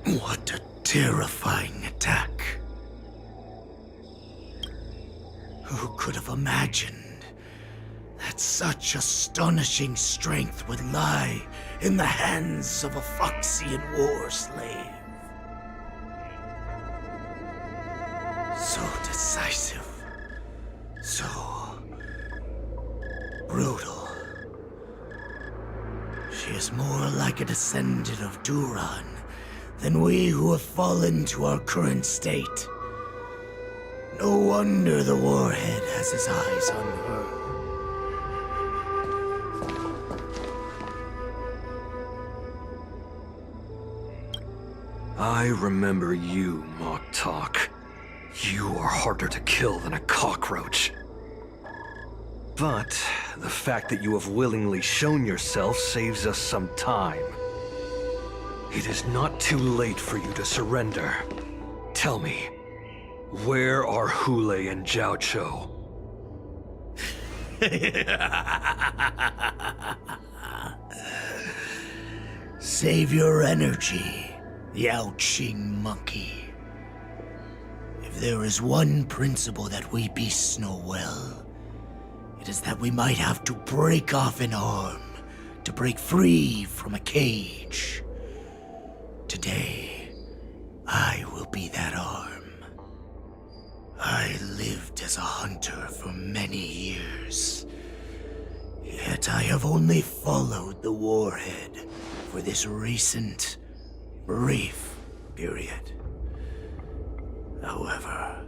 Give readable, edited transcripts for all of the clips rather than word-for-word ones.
What a terrifying attack. Who could have imagined that such astonishing strength would lie in the hands of a Foxian war slave? So decisive, so brutal. She is more like a descendant of Duran than we who have fallen to our current state. No wonder the warhead has his eyes on her. I remember you, Mock Talk. You are harder to kill than a cockroach. But the fact that you have willingly shown yourself saves us some time. It is not too late for you to surrender. Tell me, where are Hule and Jiao Cho? Save your energy, Yao Qing monkey. If there is one principle that we beasts know well, it is that we might have to break off an arm to break free from a cage. Today, I will be that arm. I lived as a hunter for many years, yet I have only followed the warhead for this recent, brief period. However,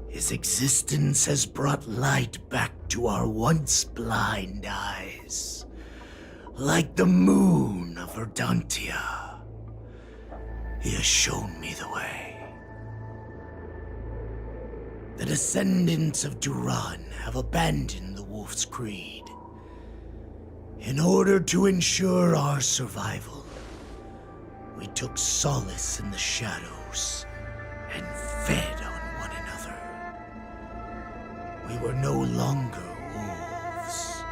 his existence has brought light back to our once blind eyes, like the moon of Verdantia. He has shown me the way. The descendants of Duran have abandoned the Wolf's Creed. In order to ensure our survival, we took solace in the shadows and fed on one another. We were no longer wolves.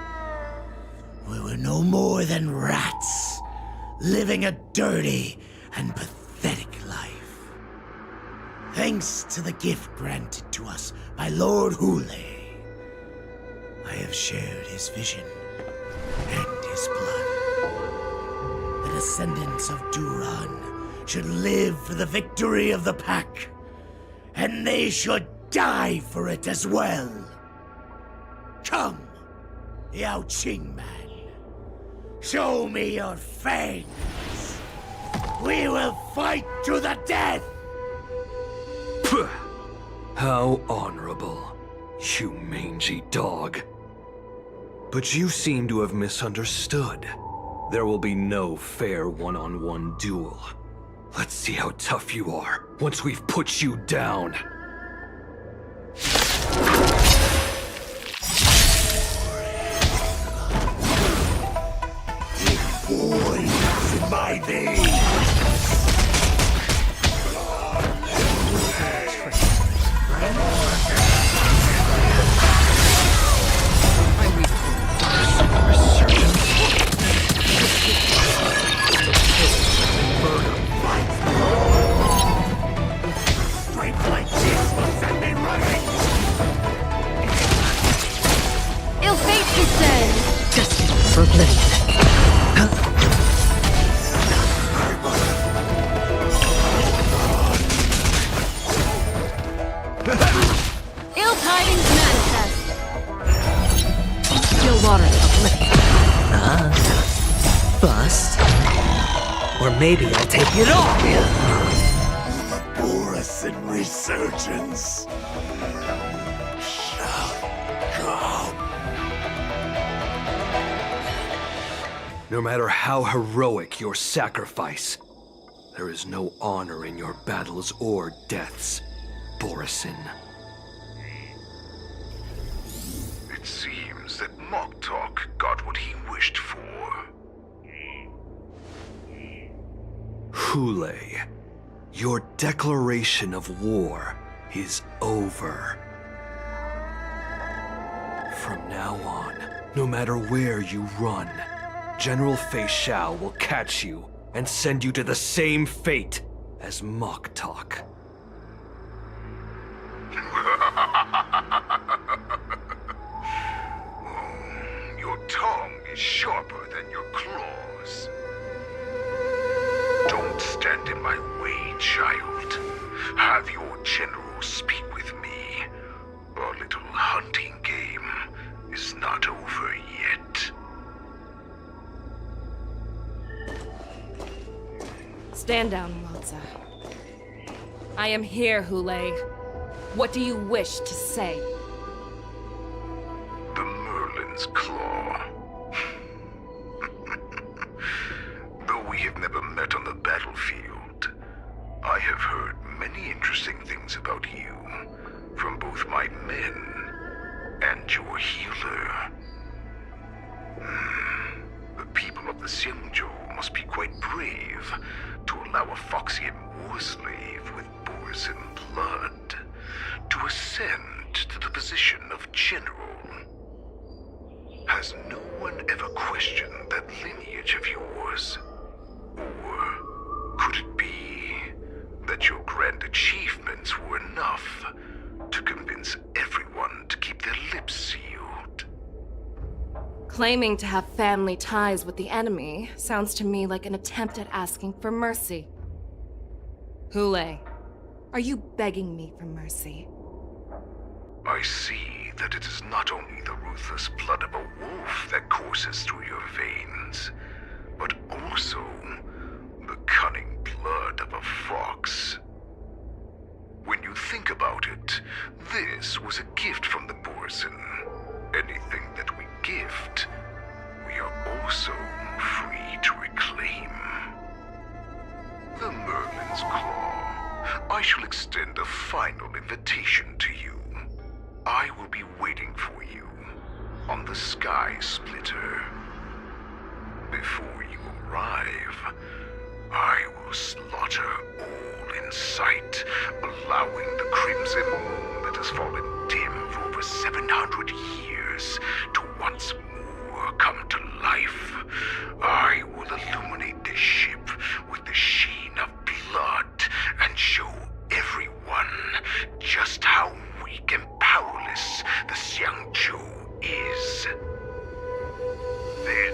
We were no more than rats, living a dirty and pathetic life. Thanks to the gift granted to us by Lord Hule, I have shared his vision and his blood. The descendants of Duran should live for the victory of the pack, and they should die for it as well. Come, Yao Qing man. Show me your fangs. We will fight to the death! Pugh! How honorable, you mangy dog. But you seem to have misunderstood. There will be no fair one-on-one duel. Let's see how tough you are once we've put you down. Poison in my veins! Strength like this will send me running! Ill fate, he says. Destined for oblivion. Ill tidings manifest. Still water of oblivion. Bust. Or maybe I'll take it all. The Borusan resurgence shall come. No matter how heroic your sacrifice, there is no honor in your battles or deaths, Borusan. It seems that Mock Talk got what he wished for. Hule, your declaration of war is over. From now on, no matter where you run, General Fei Xiao will catch you and send you to the same fate as Moktok. Your tongue is sharper than your claws. Don't stand in my way, child. Have your general speak with me. Our little hunting game is not over yet. Stand down, Walza. I am here, Hule. What do you wish to say? The Merlin's Claw. Though we have never met on the battlefield, I have heard many interesting things about you from both my men and your healer. The people of the Xiangzhou must be quite brave to allow a Foxian war slave with Borzan blood to ascend to the position of general. Has no one ever questioned that lineage of yours? Or could it be that your grand achievements were enough to convince everyone to keep their lips sealed? Claiming to have family ties with the enemy sounds to me like an attempt at asking for mercy. Hule, are you begging me for mercy? I see that it is not only the ruthless blood of a wolf that courses through your veins, but also the cunning blood of a fox. When you think about it, this was a gift from the Borzan. Anything that we gift, we are also free to reclaim. The Merlin's Claw. I shall extend a final invitation to you. I will be waiting for you on the Sky Splitter. Before you arrive, I will slaughter all in sight, allowing the crimson moon that has fallen dim for over 700 years to once more come to life. I will illuminate this ship with the sheen of blood and show everyone just how weak and powerless the Xiangzhou is. Then,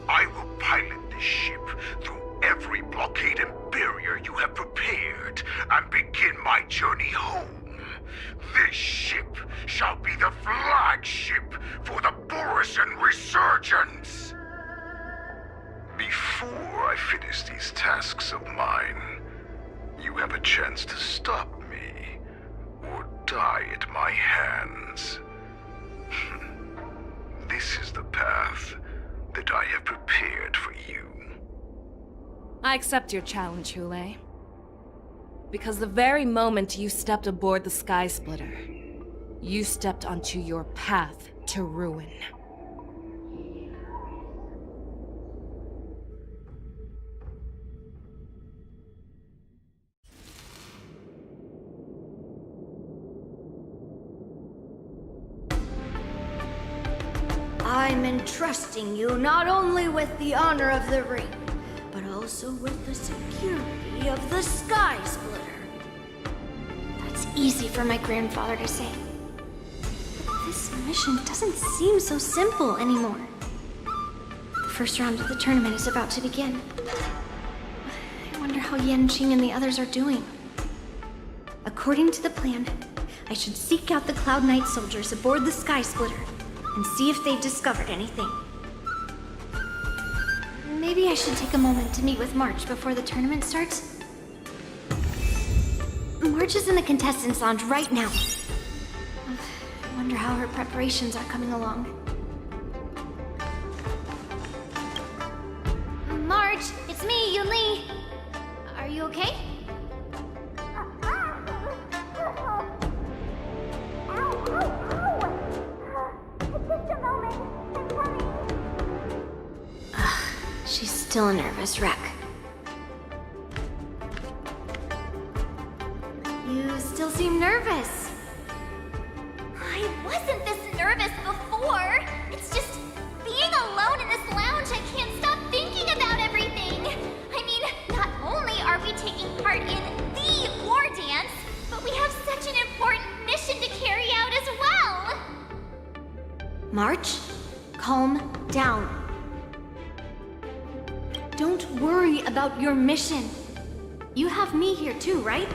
I will pilot this ship through every blockade and barrier you have prepared and begin my journey home. This ship shall be the flagship for the Borzan Resurgence. Before I finish these tasks of mine, you have a chance to stop me or die at my hands. This is the path that I have prepared for you. I accept your challenge, Hule. Because the very moment you stepped aboard the Sky Splitter, you stepped onto your path to ruin. I'm entrusting you not only with the honor of the ring, but also with the security of the Sky Splitter. That's easy for my grandfather to say. But this mission doesn't seem so simple anymore. The first round of the tournament is about to begin. I wonder how Yanqing and the others are doing. According to the plan, I should seek out the Cloud Knight soldiers aboard the Sky Splitter and see if they've discovered anything. Maybe I should take a moment to meet with March before the tournament starts. March is in the contestants' lounge right now. I wonder how her preparations are coming along. March, it's me, Yunli. Are you okay? She's still a nervous wreck. You still seem nervous. I wasn't this nervous before. It's just being alone in this lounge, I can't stop thinking about everything. I March, calm down. Don't worry about your mission. You have me here too, right?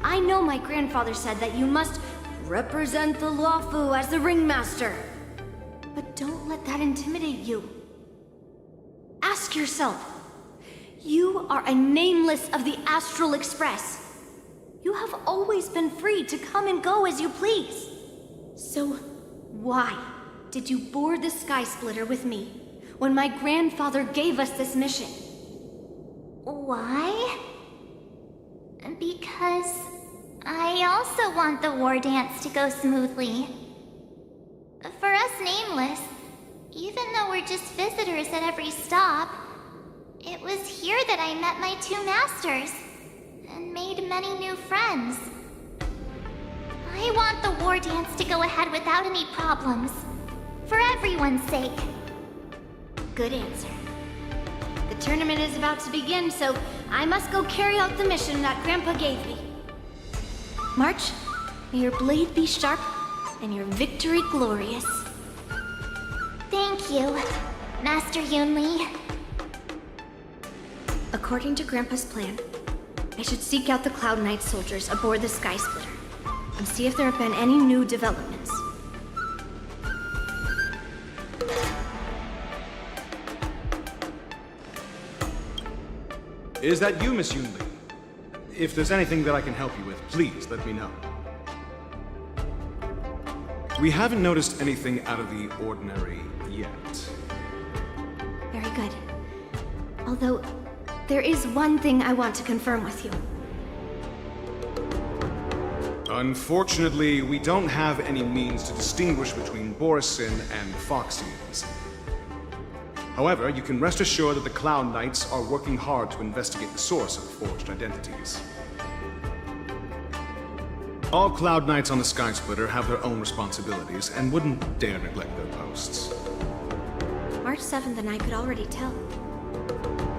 I know my grandfather said that you must represent the Luofu as the ringmaster. But don't let that intimidate you. Ask yourself, you are a nameless of the Astral Express. You have always been free to come and go as you please. So why did you board the Sky Splitter with me when my grandfather gave us this mission? Why? Because I also want the war dance to go smoothly. For us Nameless, even though we're just visitors at every stop, it was here that I met my two masters and made many new friends. I want the war dance to go ahead without any problems, for everyone's sake. Good answer. The tournament is about to begin, so I must go carry out the mission that Grandpa gave me. March, may your blade be sharp and your victory glorious. Thank you, Master Yunli. According to Grandpa's plan, I should seek out the Cloud Knight soldiers aboard the Sky Splitter and see if there have been any new developments. Is that you, Miss Yunli? If there's anything that I can help you with, please let me know. We haven't noticed anything out of the ordinary yet. Very good. Although, there is one thing I want to confirm with you. Unfortunately, we don't have any means to distinguish between Borisin and Foxians. However, you can rest assured that the Cloud Knights are working hard to investigate the source of the forged identities. All Cloud Knights on the Sky Splitter have their own responsibilities and wouldn't dare neglect their posts. March 7th and I could already tell.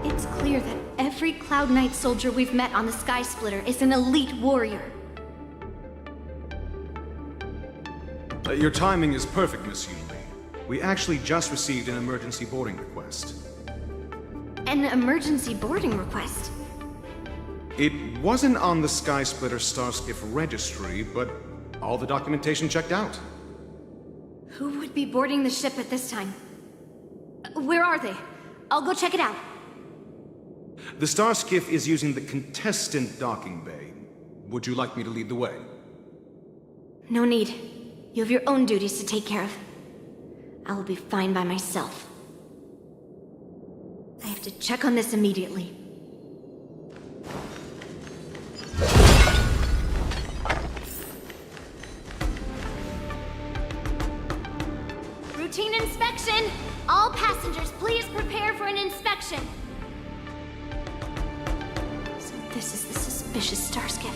It's clear that every Cloud Knight soldier we've met on the Sky Splitter is an elite warrior. Your timing is perfect, Miss Yunli. We actually just received an emergency boarding request. An emergency boarding request? It wasn't on the Sky Splitter Starskiff registry, but all the documentation checked out. Who would be boarding the ship at this time? Where are they? I'll go check it out. The Starskiff is using the contestant docking bay. Would you like me to lead the way? No need. You have your own duties to take care of. I will be fine by myself. I have to check on this immediately. Routine inspection! All passengers, please prepare for an inspection. So this is the suspicious Starskiff.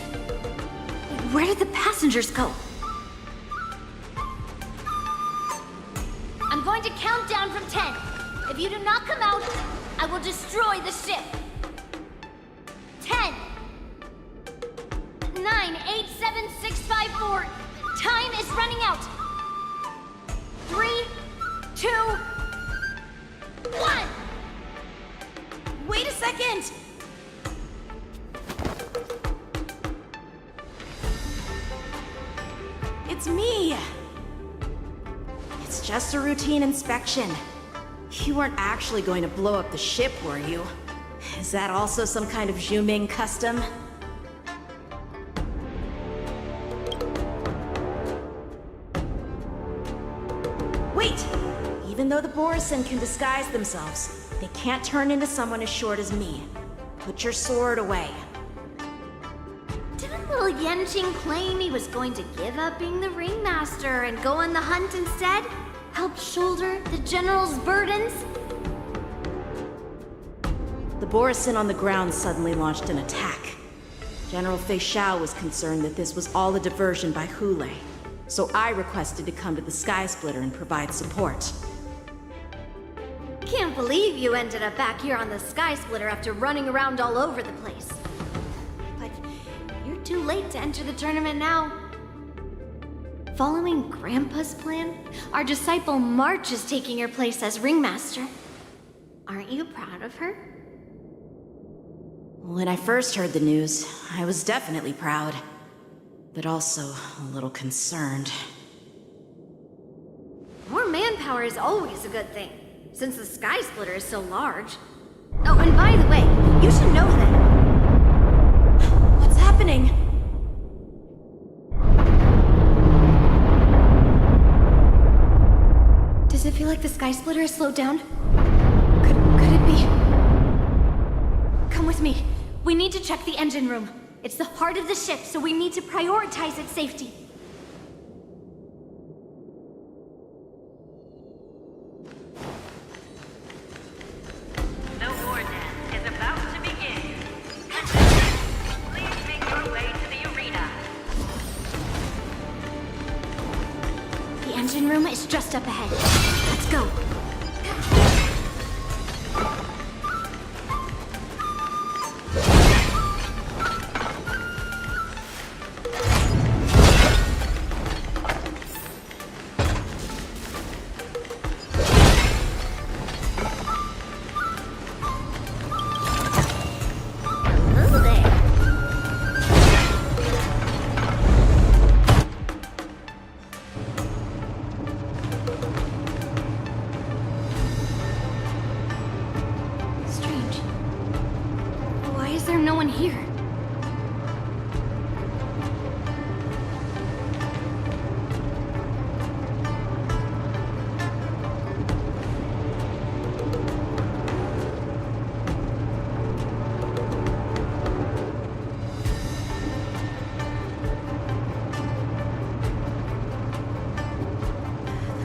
Where did the passengers go? I'm going to count down from 10. If you do not come out, I will destroy the ship. 10, 9, 8, 7, 6, 5, 4. Time is running out. 3, 2, 1. Wait a second. It's me. It's just a routine inspection. You weren't actually going to blow up the ship, were you? Is that also some kind of Zhuming custom? Wait! Even though the Borisin can disguise themselves, they can't turn into someone as short as me. Put your sword away. Didn't little Yenqing claim he was going to give up being the ringmaster and go on the hunt instead? Help shoulder the general's burdens? The Borisin on the ground suddenly launched an attack. General Fei Xiao was concerned that this was all a diversion by Hule, so I requested to come to the Sky Splitter and provide support. Can't believe you ended up back here on the Sky Splitter after running around all over the place. But you're too late to enter the tournament now. Following Grandpa's plan, our disciple March is taking her place as ringmaster. Aren't you proud of her? When I first heard the news, I was definitely proud, but also a little concerned. More manpower is always a good thing, since the Sky Splitter is so large. Oh, and by the way, you should know that. What's happening? Does it feel like the Sky Splitter has slowed down? Could it be? Come with me. We need to check the engine room. It's the heart of the ship, so we need to prioritize its safety. The war dance is about to begin. Please make your way to the arena. The engine room is just up ahead. Let's go. Strange. Why is there no one here?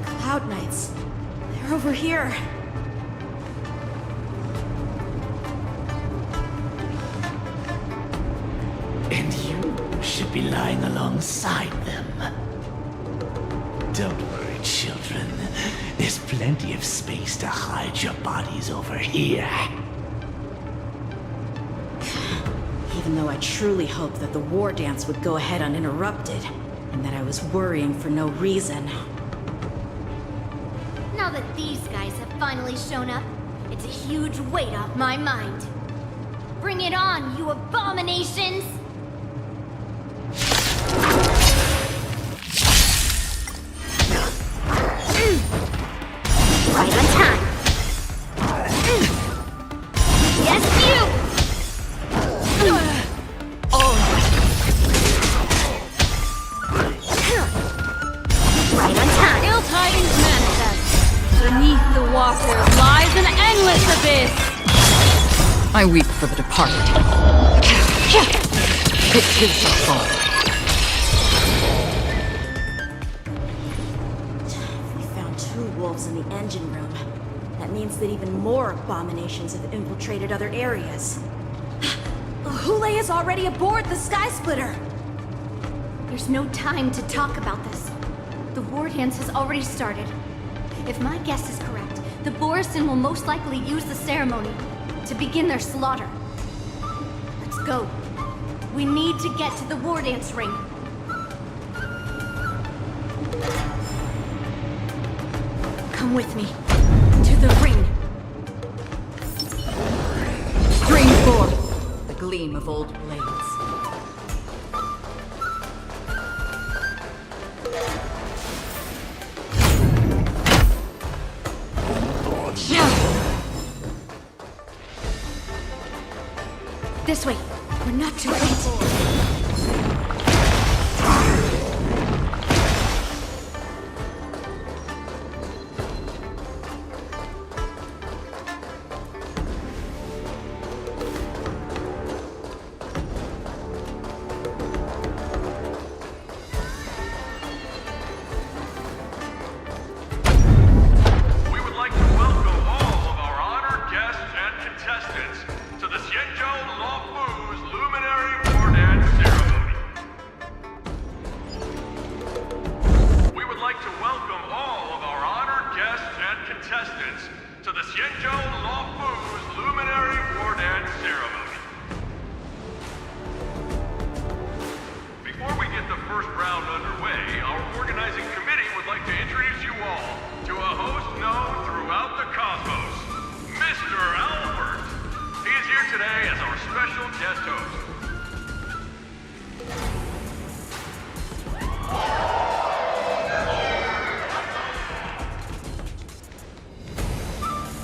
The Cloud Knights. They're over here. And you should be lying alongside them. Don't worry, children. There's plenty of space to hide your bodies over here. Even though I truly hoped that the war dance would go ahead uninterrupted, and that I was worrying for no reason. Now that these guys have finally shown up, it's a huge weight off my mind. Bring it on, you abominations! Right on time. Yes, you! Right on time. Ill tidings manifest. Beneath the water lies an endless abyss. I weep for the departed. It is the fall. We found 2 wolves in the engine room. That means that even more abominations have infiltrated other areas. Hule is already aboard the Sky Splitter! There's no time to talk about this. The war dance has already started. If my guess is correct, the Borisin will most likely use the ceremony to begin their slaughter. Let's go. We need to get to the war dance ring. Come with me. To the ring. Bring forth the gleam of old blades. This way. We're not too late. We would like to welcome all of our honored guests and contestants to the Xianzhou Luofu's Luminary War Dance special guest host.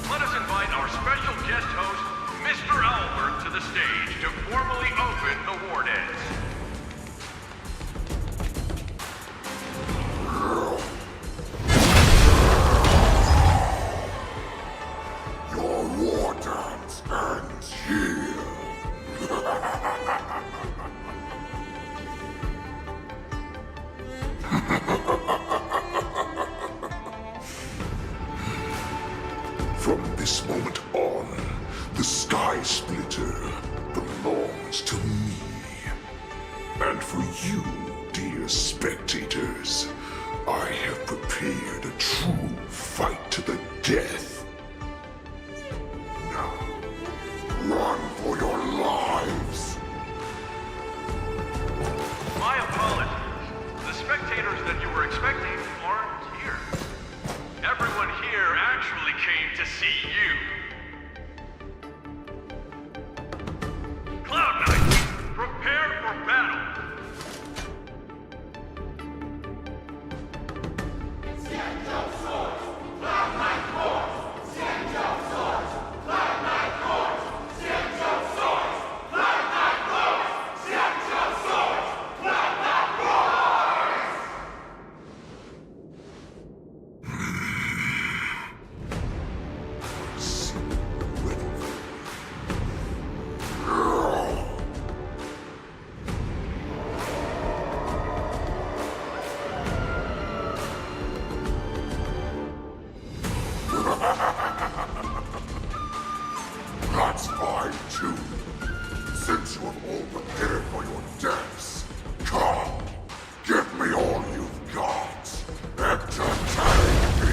Let us invite our special guest host, Mr. Albert, to the stage to formally open the war dance. Your war dance ends here. From this moment on, the Sky Splitter belongs to me. And for you, dear spectators, I have prepared a true fight to the death. Now, run for your lives! My apologies. The spectators that you were expecting aren't here. Everyone here actually came to see you. Cloud Knight, prepare for battle. That's fine too. Since you have all prepared for your deaths, come, give me all you've got. Entertain me.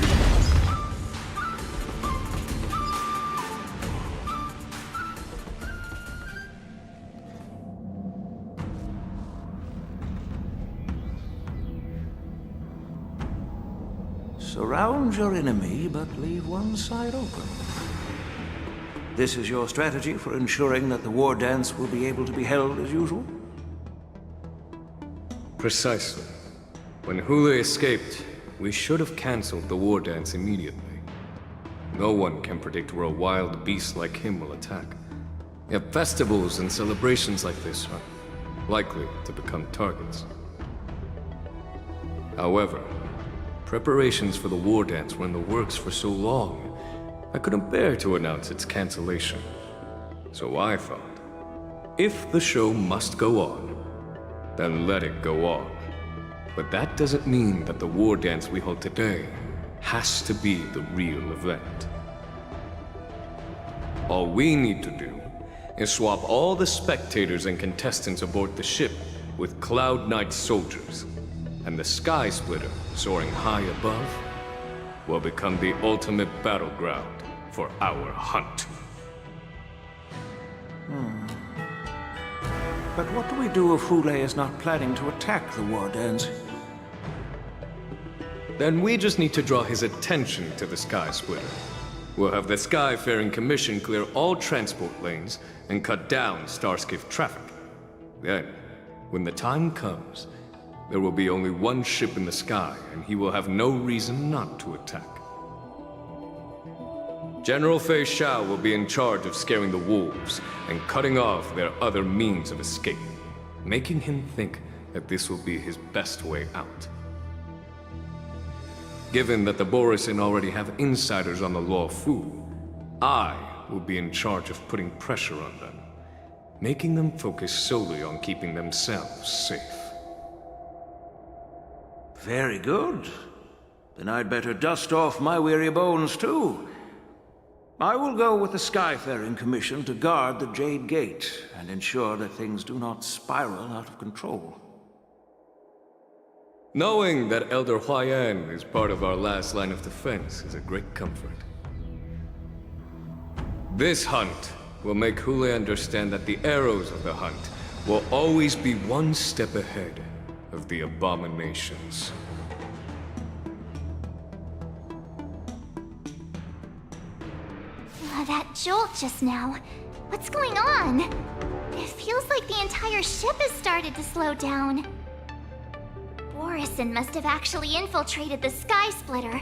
Surround your enemy, but leave one side open. This is your strategy for ensuring that the war dance will be able to be held as usual? Precisely. When Hule escaped, we should have cancelled the war dance immediately. No one can predict where a wild beast like him will attack. Yet festivals and celebrations like this are likely to become targets. However, preparations for the war dance were in the works for so long, I couldn't bear to announce its cancellation. So I thought, if the show must go on, then let it go on. But that doesn't mean that the war dance we hold today has to be the real event. All we need to do is swap all the spectators and contestants aboard the ship with Cloud Knight's soldiers, and the Sky Splitter, soaring high above, will become the ultimate battleground for our hunt. But what do we do if Hule is not planning to attack the war dance? Then we just need to draw his attention to the Sky Splitter. We'll have the Skyfaring Commission clear all transport lanes and cut down Starskiff traffic. Then, when the time comes, there will be only one ship in the sky, and he will have no reason not to attack. General Fei Xiao will be in charge of scaring the wolves and cutting off their other means of escape, making him think that this will be his best way out. Given that the Borisin already have insiders on the Law Fu, I will be in charge of putting pressure on them, making them focus solely on keeping themselves safe. Very good. Then I'd better dust off my weary bones too. I will go with the Skyfaring Commission to guard the Jade Gate and ensure that things do not spiral out of control. Knowing that Elder Huayan is part of our last line of defense is a great comfort. This hunt will make Hule understand that the arrows of the hunt will always be one step ahead of the abominations. That jolt just now. What's going on? your ship has started to slow down. Borison must have actually infiltrated the Sky Splitter.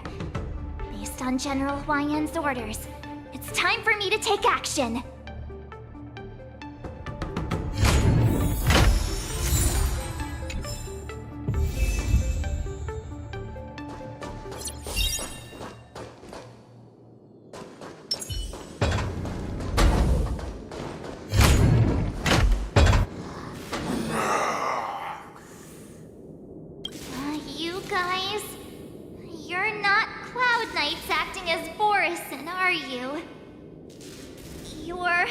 Based on General Huayan's orders, it's time for me to take action. You guys, you're not Cloud Knights acting as Borison, are you? You're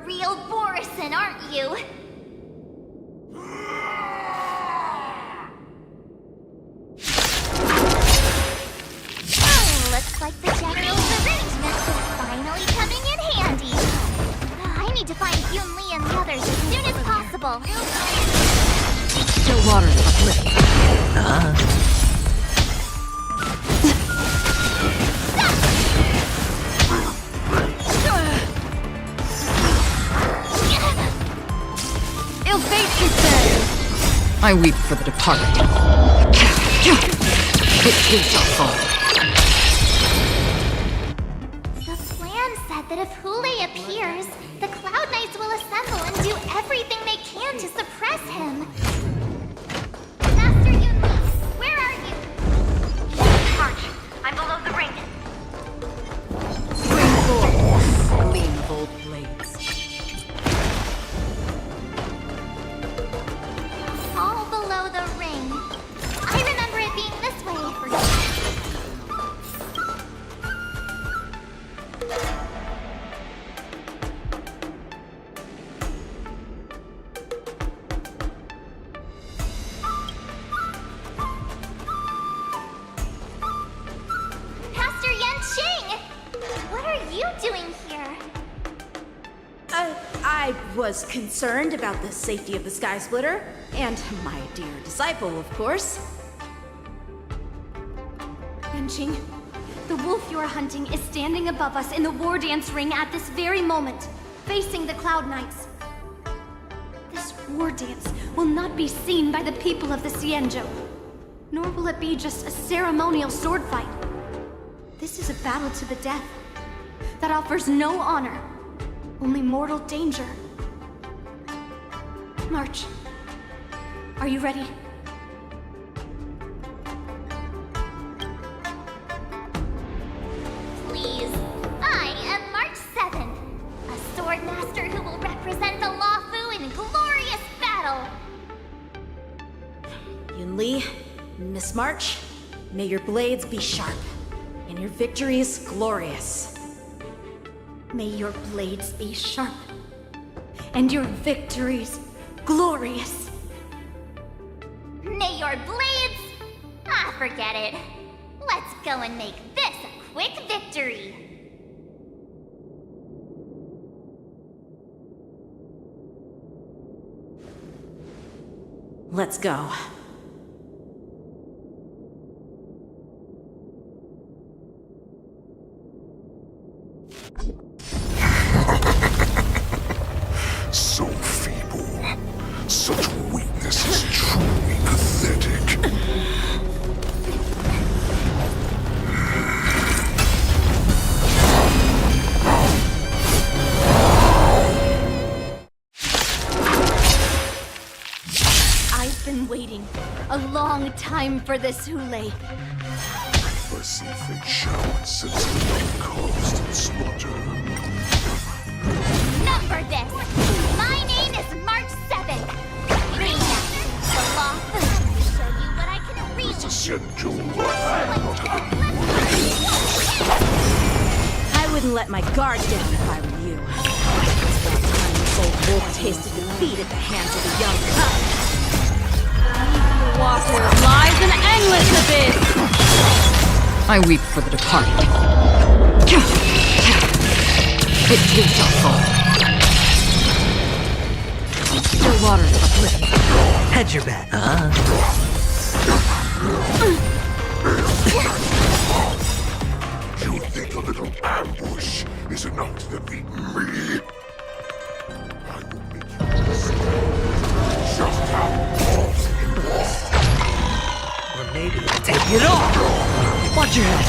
real Borison, aren't you? Looks like the General's arrangements are finally coming in handy. I need to find Yun Li and the others as soon as possible. Still water uplifted. Ill fate is dead. I weep for the departed. It too shall fall. The plan said that if Hule appears, the Cloud Knights will assemble and do everything they can to suppress him. Master Yun Li, where are you? March, I'm below the ring. Spring forth, gleam of old blades. All below the ring. I remember it being this way. Pastor Yanqing! What are you doing here? I was concerned about the safety of the Sky Splitter, and my dear disciple, of course. Yanqing, the wolf you're hunting is standing above us in the war dance ring at this very moment, facing the Cloud Knights. This war dance will not be seen by the people of the Xianzhou, nor will it be just a ceremonial sword fight. This is a battle to the death that offers no honor, only mortal danger. March, are you ready? Please. I am March 7, a sword master who will represent the Luofu in glorious battle. Yun Li, Miss March, may your blades be sharp, and your victories glorious. May your blades be sharp, and your victories glorious. May your blades... Ah, forget it. Let's go and make this a quick victory. Let's go. So feeble. Such weakness is truly pathetic. I've been waiting a long time for this, Hule. I see fate shower since the caused slaughter. Remember this. My name is March 7. Ringmaster, the Luofu. Let me show you what I can really do. I wouldn't let my guard down if I were you. That time this old wolf tasted defeat at the hands of a young cub. The water lies an endless abyss. I weep for the departed. It too shall fall. Still water uplifted. Hedge your bet. You think a little ambush is enough to defeat me? I will make you Or maybe I'll take it all! Watch your head!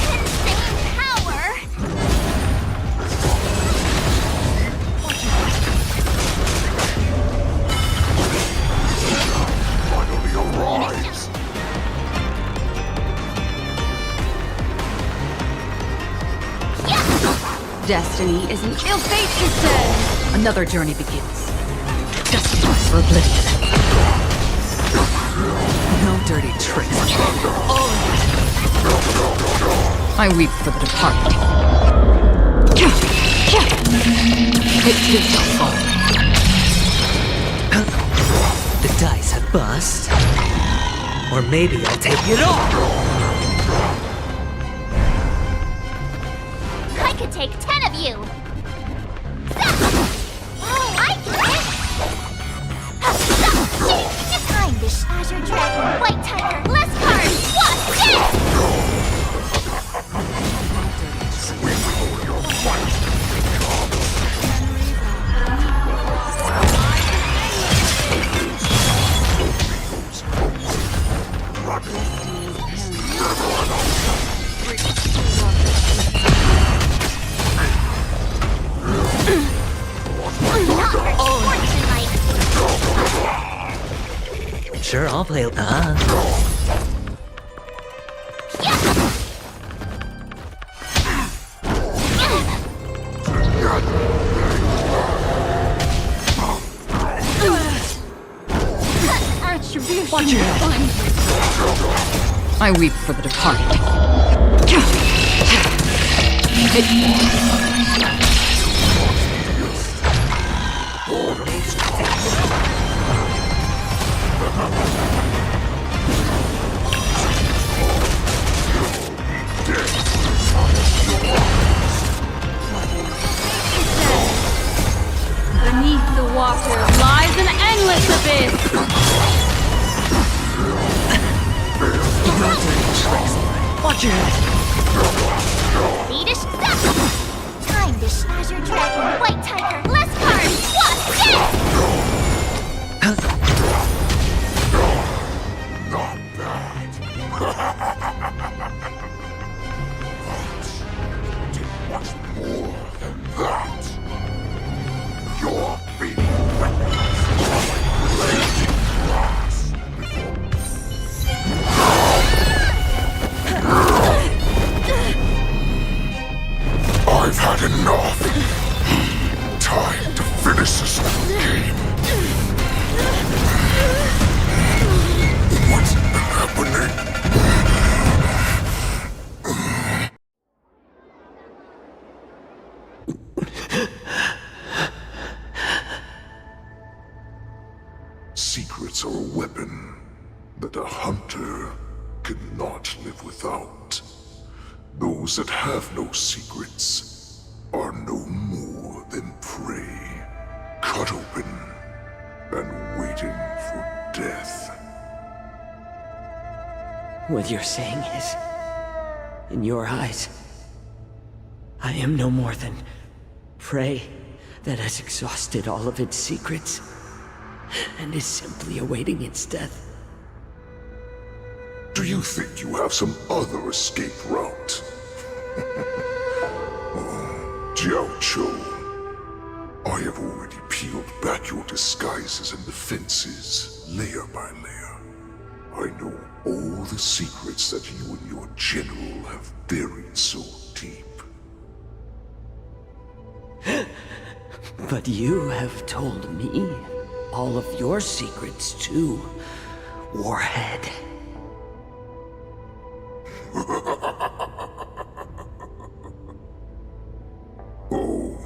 Insane power! Finally arise! Destiny isn't ill fate, you said. Another journey begins. Destiny for oblivion. No dirty tricks. Oh. I weep for the departed. It too shall fall. The dice have bust. Or maybe I'll take it all! I could take 10 of you! Oh, I get it! Time to Azure Dragon, White Tiger, less cards! What's this? Sure, I'll play. Attribution. Watch your head. I weep for the departed. Beneath the water lies an endless abyss! Watch your head! Swedish stuff! Time to Azure Dragon, White Tiger, less cards! What's this? Not bad. Did much more than that. Your beating weapons blade glass I've had enough. Time to finish this game. What's happening? Secrets are a weapon that a hunter cannot live without. Those that have no secrets are no more than prey, cut open and waiting for death. What you're saying is, in your eyes, I am no more than prey that has exhausted all of its secrets and is simply awaiting its death. Do you think you have some other escape route? Oh, Jiao Cho, I have already peeled back your disguises and defenses, layer by layer. I know all the secrets that you and your general have buried so deep. But you have told me all of your secrets too, Warhead. Oh,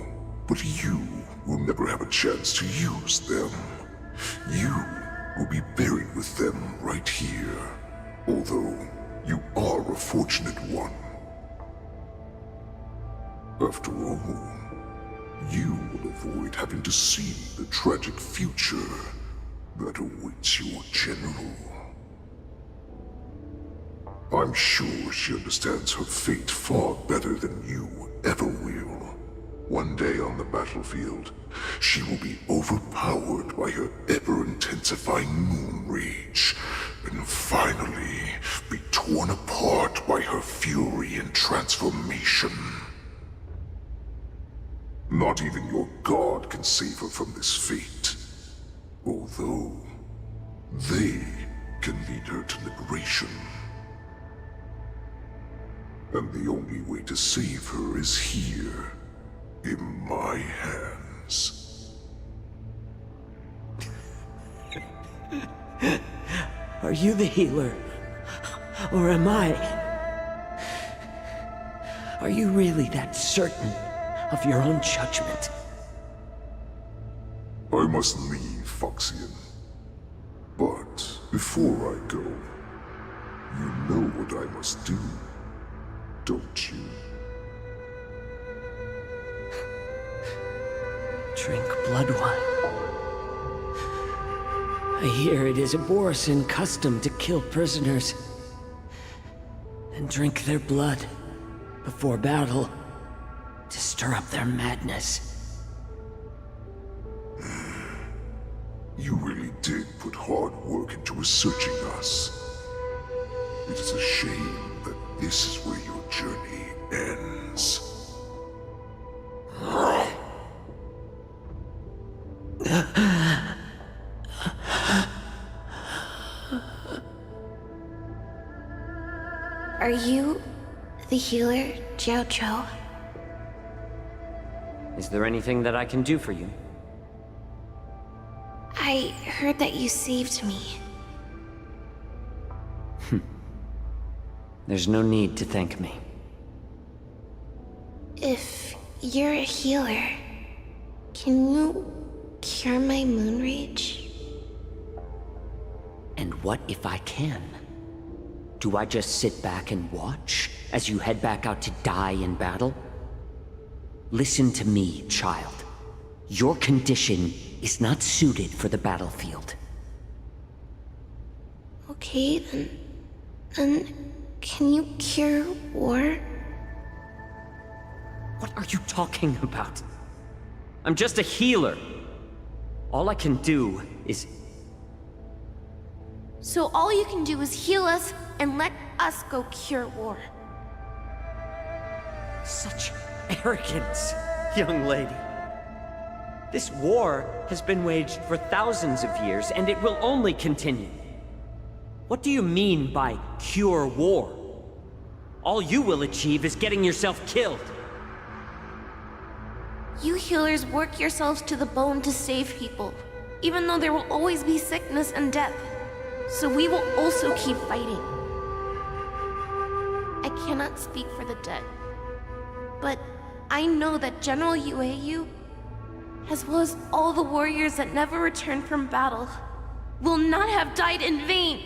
but you will never have a chance to use them. You will be buried with them right here, although you are a fortunate one. After all, you will avoid having to see the tragic future that awaits your general. I'm sure she understands her fate far better than you ever will. One day on the battlefield, she will be overpowered by her ever-intensifying moon rage, and finally be torn apart by her fury and transformation. Not even your god can save her from this fate, although they can lead her to liberation. And the only way to save her is here, in my hands. Are you the healer? Or am I? Are you really that certain of your own judgment? I must leave, Foxian. But before I go, you know what I must do, don't you? Drink blood wine. I hear it is a Borisin custom to kill prisoners and drink their blood before battle to stir up their madness. You really did put hard work into researching us. It is a shame that this is where your journey ends. Are you the healer, Jiao Zhou? Is there anything that I can do for you? I heard that you saved me. There's no need to thank me. If you're a healer, can you cure my moon rage? And what if I can? Do I just sit back and watch as you head back out to die in battle? Listen to me, child. Your condition is not suited for the battlefield. Okay, then can you cure war? What are you talking about? I'm just a healer. All I can do is... So all you can do is heal us and let us go cure war. Such arrogance, young lady. This war has been waged for thousands of years, and it will only continue. What do you mean by cure war? All you will achieve is getting yourself killed. You healers work yourselves to the bone to save people, even though there will always be sickness and death. So we will also keep fighting. I cannot speak for the dead, but I know that General Yueyu, as well as all the warriors that never returned from battle, will not have died in vain.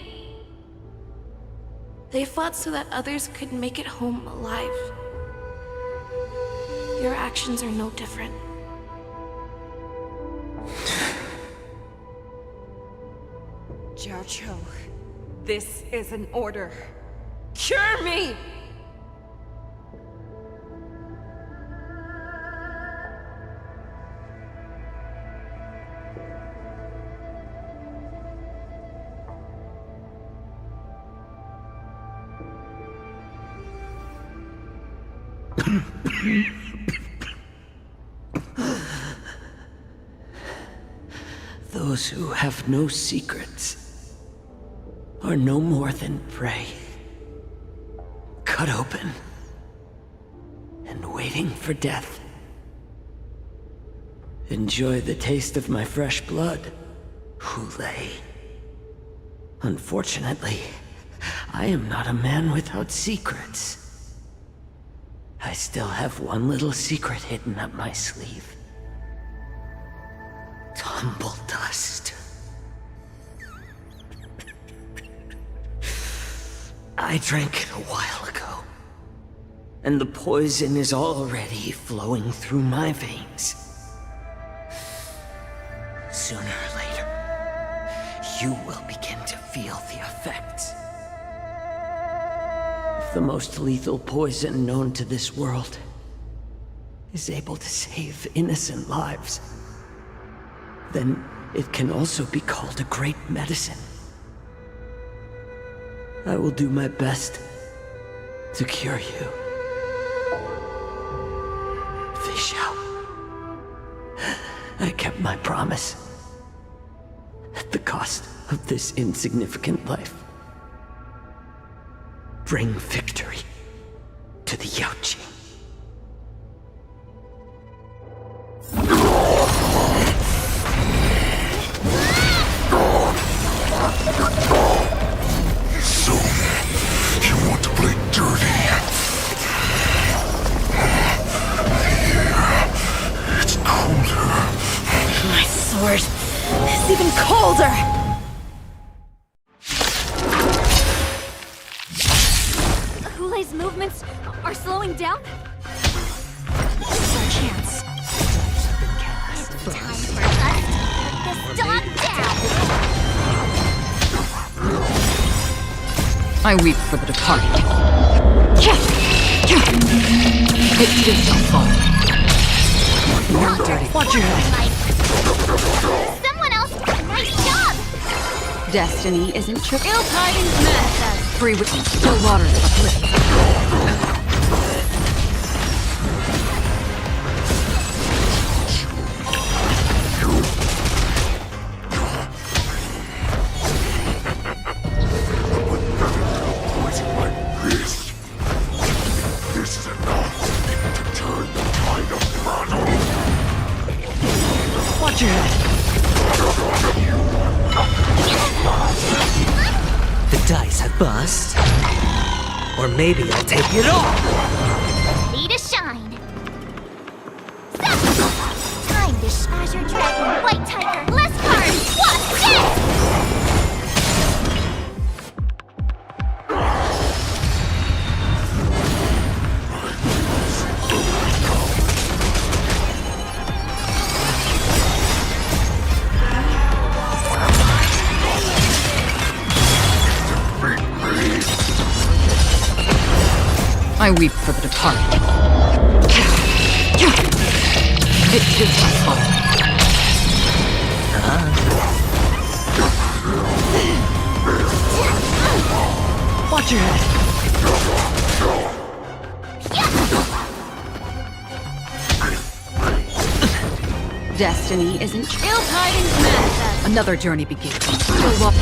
They fought so that others could make it home alive. Your actions are no different. Jiao Zhou, this is an order. Cure me! Those who have no secrets are no more than prey. Cut open and waiting for death. Enjoy the taste of my fresh blood, Hulei. Unfortunately, I am not a man without secrets. I still have one little secret hidden up my sleeve. Tumble dust. I drank it a while ago, and the poison is already flowing through my veins. Sooner or later, you will begin to feel the effects. The most lethal poison known to this world is able to save innocent lives, then it can also be called a great medicine. I will do my best to cure you. Fish out. I kept my promise. At the cost of this insignificant life. Bring victory to the Yaoqing. So, you want to play dirty? Here, it's colder. My sword is even colder! Hulei's movements are slowing down? This is our chance. It's time for us to put this dog down. I weep for the departed. It too shall fall. Not dirty. Watch your head. Someone else, nice job! Destiny isn't true. Ill tidings manifest. Free with still waters uplift. This is enough to turn the tide of battle. Watch your head. The dice have bust. Or maybe I'll take it all. Ready to shine. Time to Azure Dragon, White Tiger, less cards. What's this? I weep for the departed. It too shall fall. Watch your head. Destiny isn't ill tidings manifest. Another journey begins. Still walk.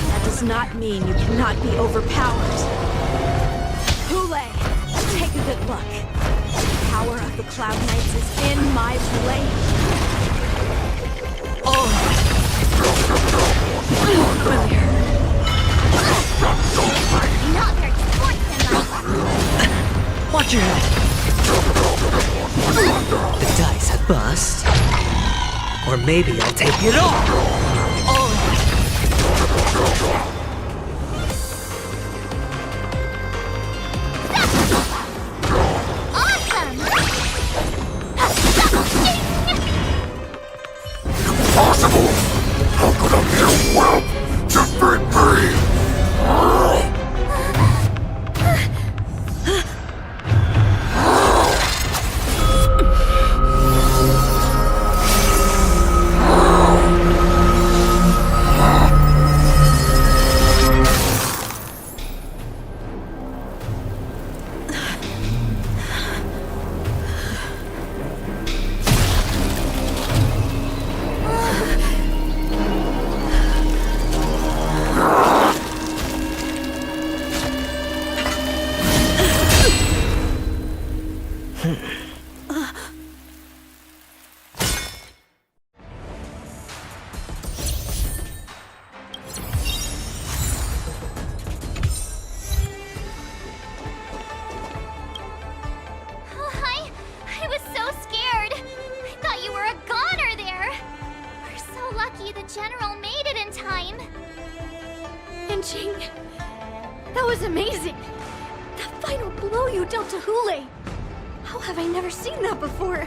That does not mean you cannot be overpowered. Hulei, take a good look. The power of the Cloud Knights is in my blade. Not very sportsmanlike. Watch your head. The dice have bust. Or maybe I'll take it all. Awesome! Impossible! How could a mere whelp defeat me? I was so scared. I thought you were a goner there. We're so lucky the General made it in time. And Jing, that was amazing. That final blow you dealt to Hulei. How have I never seen that before?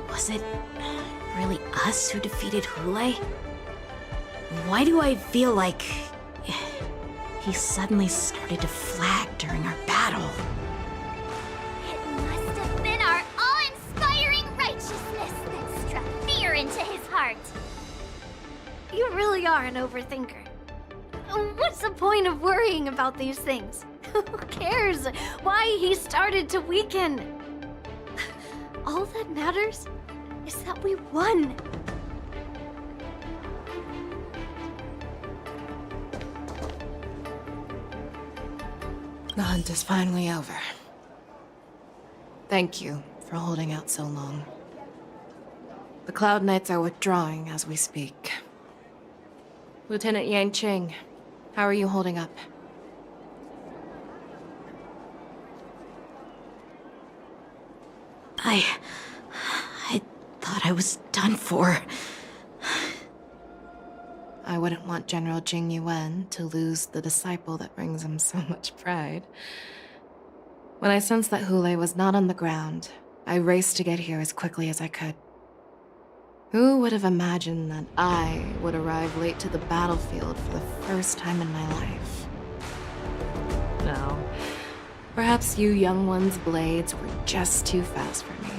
Was it really us who defeated Hulei? Why do I feel like he suddenly started to flag during our battle. It must have been our awe-inspiring righteousness that struck fear into his heart. You really are an overthinker. What's the point of worrying about these things? Who cares why he started to weaken? All that matters is that we won. The hunt is finally over. Thank you for holding out so long. The Cloud Knights are withdrawing as we speak. Lieutenant Yang Qing, how are you holding up? I thought I was done for. I wouldn't want General Jing Yuan to lose the disciple that brings him so much pride. When I sensed that Hule was not on the ground, I raced to get here as quickly as I could. Who would have imagined that I would arrive late to the battlefield for the first time in my life? No. Perhaps you young ones' blades were just too fast for me.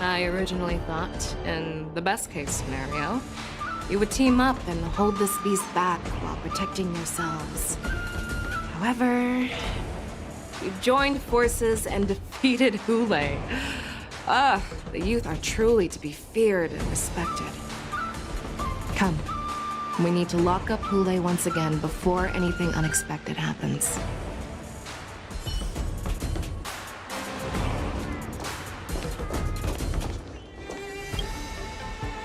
I originally thought, in the best-case scenario, you would team up and hold this beast back while protecting yourselves. However, you joined forces and defeated Hule. The youth are truly to be feared and respected. Come, we need to lock up Hule once again before anything unexpected happens.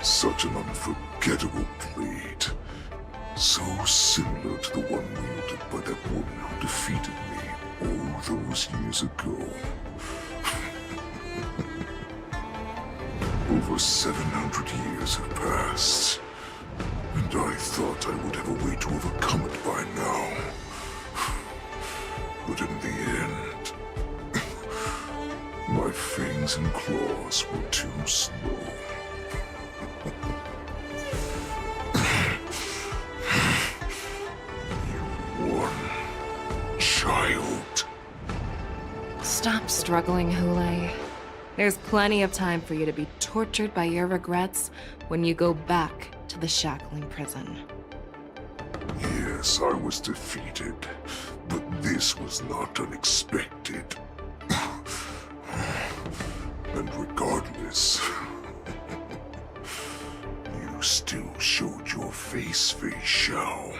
Such an unforgettable blade. So similar to the one wielded by that woman who defeated me all those years ago. Over 700 years have passed, and I thought I would have a way to overcome it by now. But in the end, my fangs and claws were too slow. You won, child. Stop struggling, Hule. There's plenty of time for you to be tortured by your regrets when you go back to the shackling prison. Yes, I was defeated, but this was not unexpected. And regardless, you still showed your face, Fei Xiao.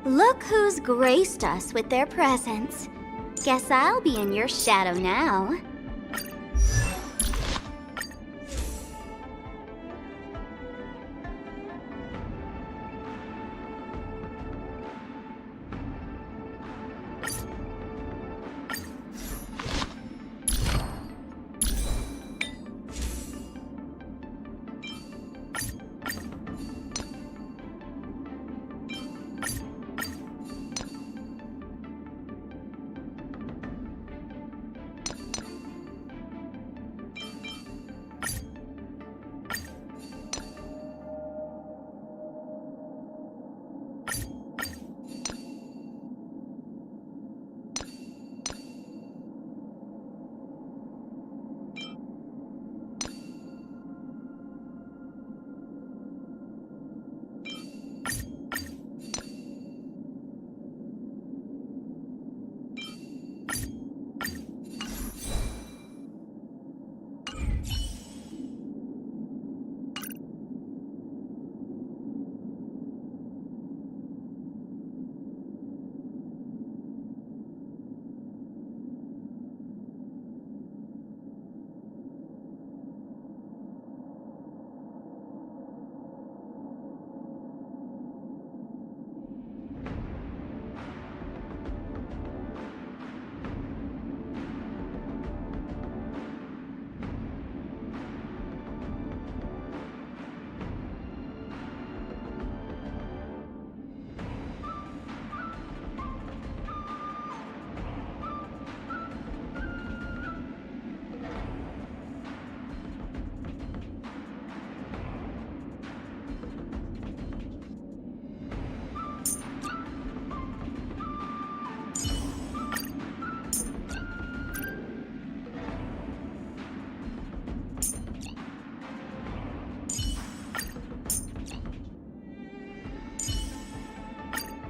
Look who's graced us with their presence. Guess I'll be in your shadow now.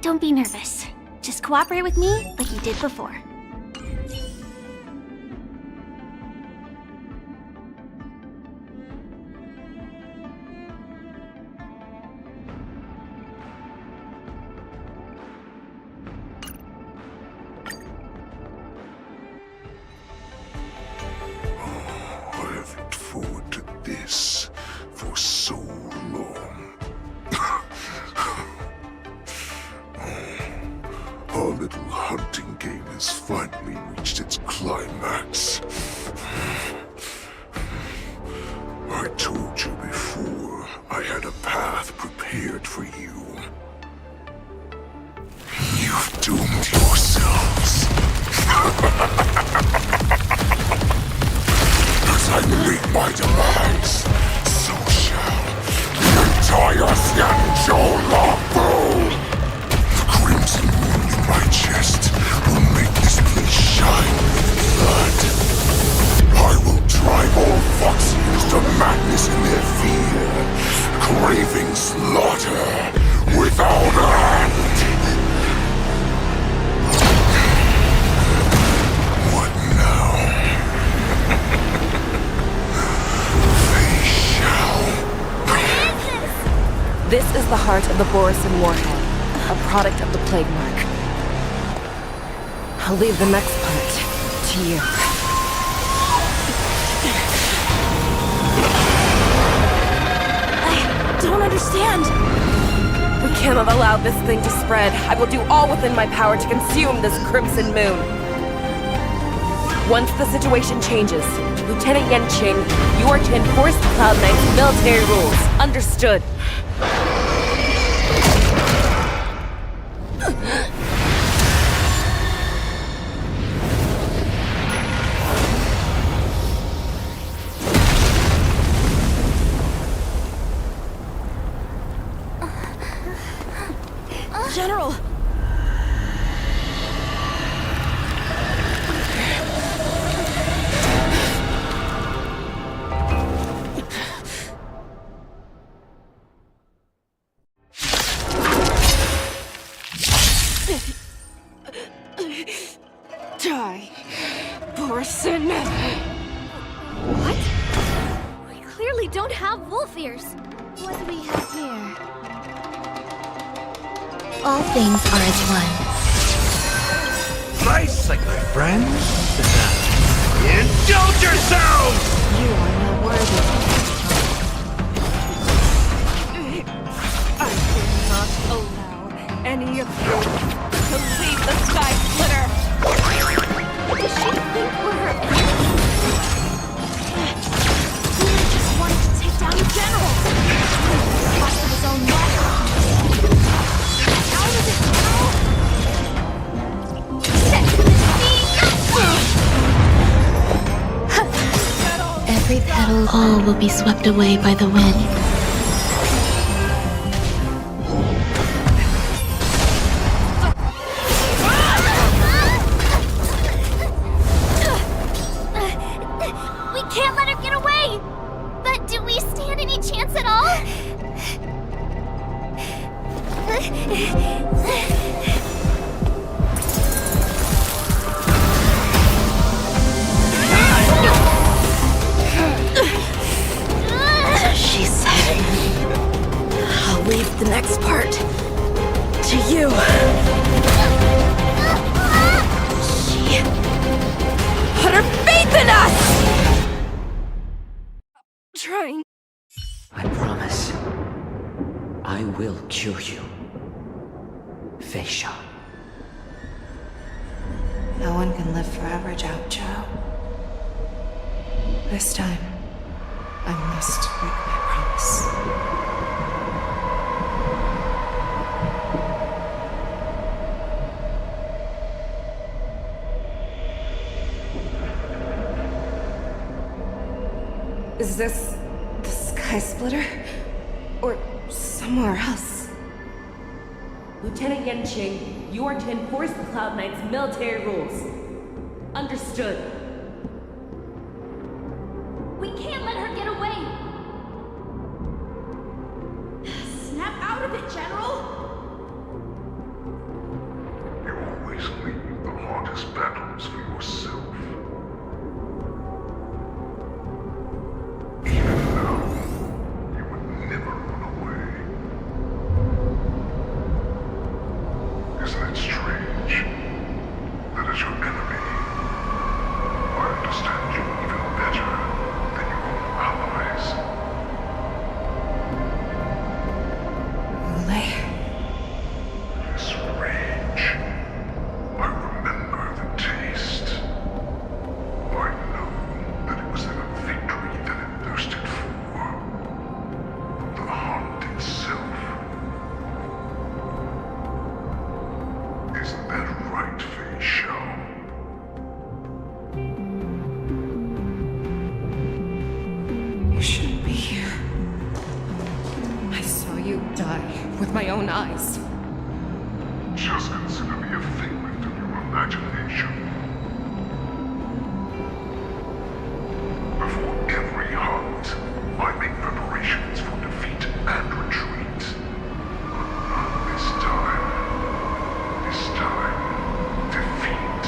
Don't be nervous. Just cooperate with me like you did before. I have looked forward to this for so long. Our little hunting game has finally reached its climax. I told you before, I had a path prepared for you. You've doomed yourselves. As I meet my demise, so shall the entire Xianzhou Labu. The crimson moon in my chest will make this place shine with blood. I will drive all Foxians to madness in their fear, craving slaughter without end. What now? They shall. This is the heart of the Borisin Warhead, a product of the Plague Mark. I'll leave the next part to you. I don't understand. We cannot allow this thing to spread. I will do all within my power to consume this crimson moon. Once the situation changes, Lieutenant Yanqing, you are to enforce the Cloud Knight's military rules. Understood. General! Die, Borisin! What? We clearly don't have wolf ears. What do we have here? All things are as one. Nicely, my friends. Indulge yourselves! You are not worthy. I cannot allow any of you to leave the Sky Splitter! Does she think we're her enemies? Hula just wanted to take down the general. Cost of his own neck. How does it go? Every petal, all will be swept away by the wind. We can't let her get away! But do we stand any chance at all? She said, I'll leave the next part to you. She put her faith in us! Trying. I promise. I will cure you. Fei Sha. No one can live forever, Zhao Zhao. This time, I must break my promise. Is this the Sky Splitter? Or somewhere else? Lieutenant Yanqing, you are to enforce the Cloud Knight's military rules. Understood. We can't let her get away! Snap out of it, General! die with my own eyes. Just consider me a figment of your imagination. Before every hunt, I make preparations for defeat and retreat. This time, defeat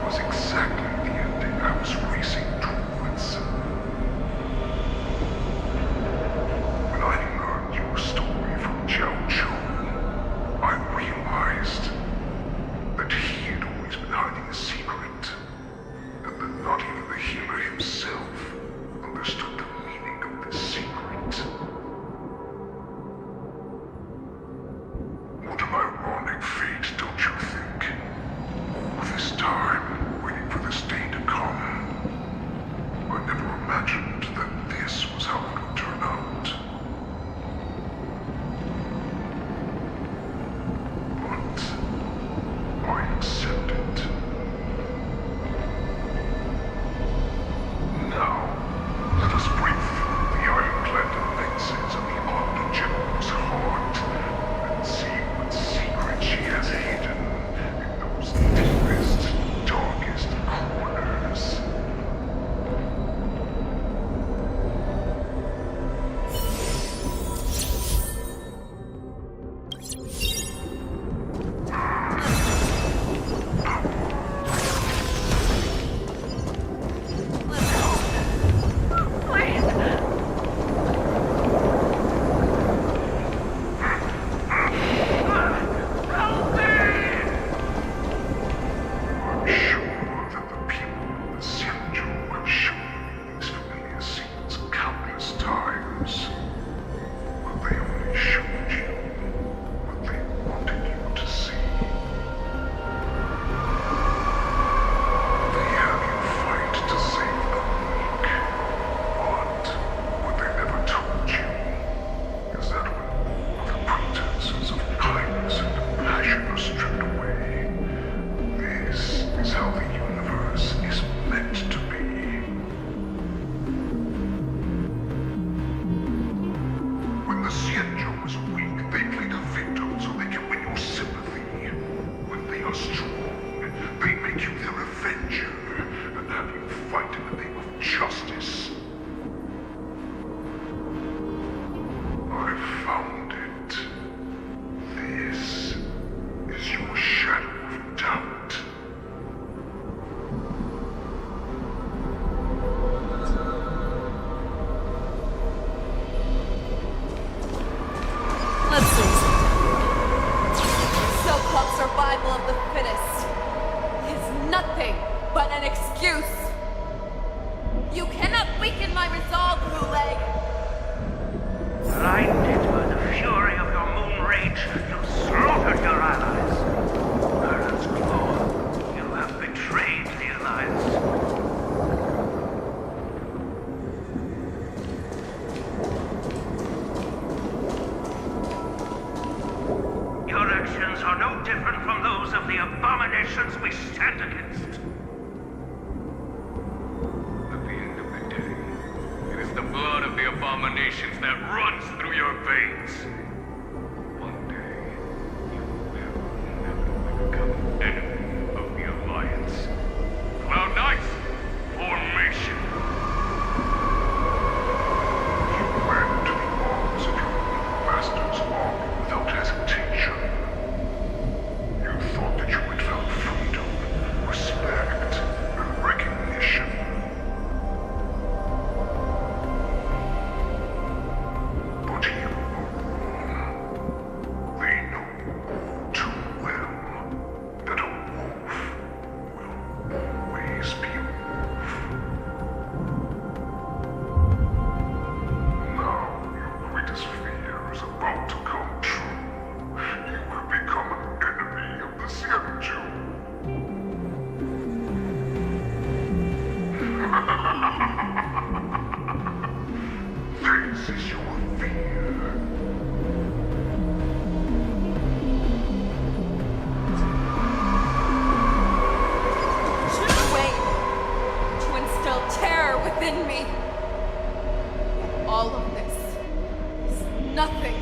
was exactly the ending I was racing towards. When I learned your story from Jiao Chu, I realized that he had always been hiding a secret, and that not even the healer himself understood the meaning of this secret. What an ironic fate, don't you think? All this time, waiting for this day to come. I never imagined that this was how it would turn out. But I accept it. Now, let us break through the ironclad defenses of the Arctic General's heart and see what secret she has hidden in those deepest, darkest corners. I'm sure that the people of the Xianzhou have shown these familiar scenes countless times. But they only showed you what they wanted you to see. They have you fight to save the weak. But what they never told you is that when all the pretenses of kindness and compassion are stripped away, this is how the universe is meant to be. When the Xianzhou is weak, they play the victim so they can win your sympathy. When they are strong, they make you their avenger and have you fight in the name of justice. I found it. This is your shadow of doubt. Let's face it. So-called survival of the fittest is nothing but an excuse. You cannot weaken my resolve, Hule. Blinded by the fury of your moon rage, you slaughtered your allies. Baron's Claw, you have betrayed the Alliance. Your actions are no different from those of the abominations we stand against. At the end of the day, it is the blood of the abominations that runs through your veins. One day, you will inevitably become an enemy of the Alliance. Cloud Knights, formation! You went to the arms of your evil master's army without hesitation. You thought that you had found freedom, respect, and recognition. But you were wrong. They know all too well that a wolf will always be a wolf. Now your greatest fear is about to come true. You have become an enemy of the Xianzhou. This is your fear. To wait, to instill terror within me. All of this is nothing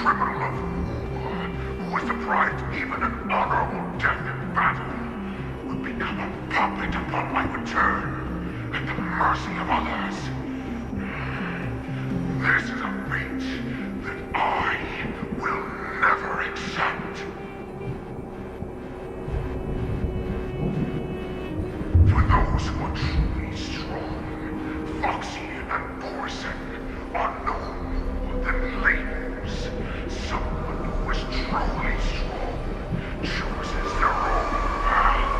criminal of war, who was deprived even an honorable death in battle, would become a puppet upon my return, at the mercy of others. This is a fate that I will never accept. For those who are truly strong, Foxy and Borson are no more than labels. Someone who is truly strong chooses their own path.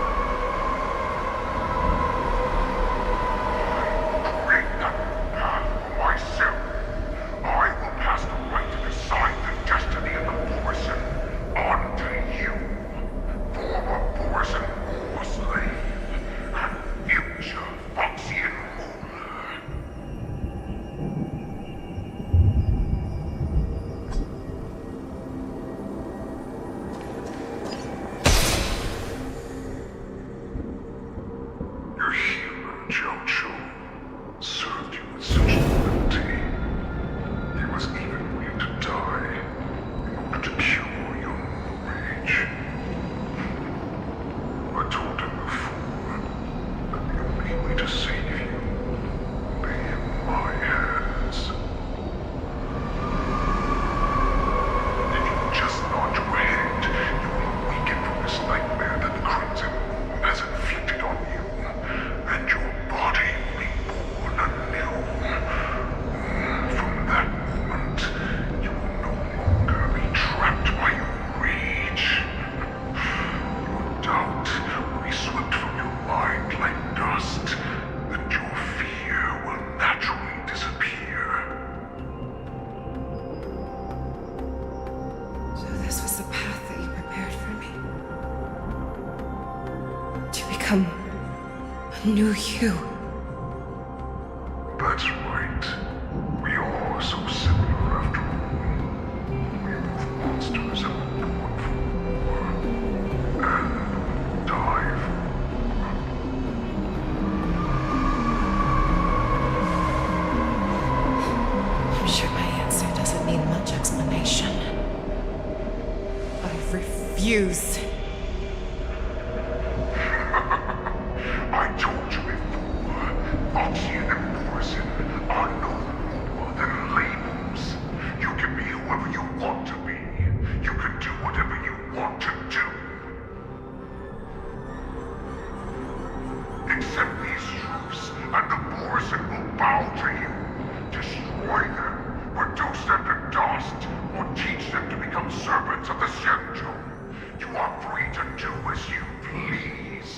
I will create that path for myself. I will pass the right to decide the destiny of the Borson on to you, former Borson war slave, and future Foxian ruler. Your hero, Jojo, served you with such loyalty. He was even willing to die in order to cure your rage. I told him before that the only way to save you lay in my hands. If you just nod your head, you will awaken from this nightmare that the Crimson Moon has inflicted on you, and your body will be born anew. From that moment, you will no longer be trapped by your rage. Your doubt will be swept from your mind like dust, and your fear will naturally disappear. So this was the path that you prepared for me. To become a new you. That's right. We are so similar after all. We move monsters and born for war, and die for war. I'm sure my answer doesn't need much explanation. I refuse. I told you before, Foxy and Borson are no more than labels. You can be whoever you want to be. You can do whatever you want to do. Accept these truths, and the Borson will bow to you. Destroy them, reduce them to dust, or teach them to become servants of the Shenzhou. You are free to do as you please.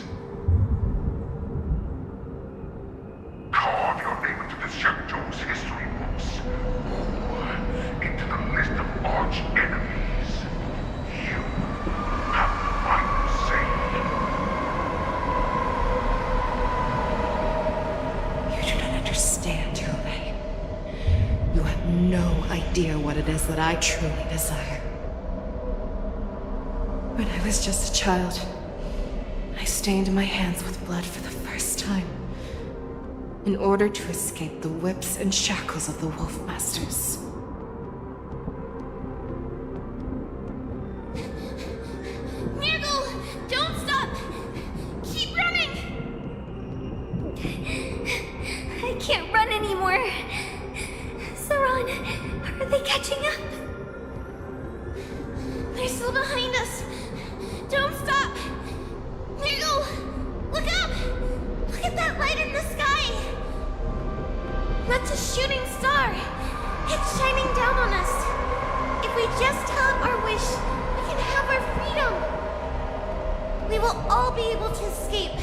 Carve your name into the Shenzhou's history books, or into the list of arch enemies. You have the final say. You do not understand, Hule. You have no idea what it is that I truly desire. When I was just a child, I stained my hands with blood for the first time, in order to escape the whips and shackles of the Wolf Masters. Mirgle, don't stop! Keep running! I can't run anymore. Saran, are they catching up? They're still behind us. Don't stop! Mirgle, look up! Look at that light in the sky! That's a shooting star. It's shining down on us. If we just tell it our wish, we can have our freedom. We will all be able to escape.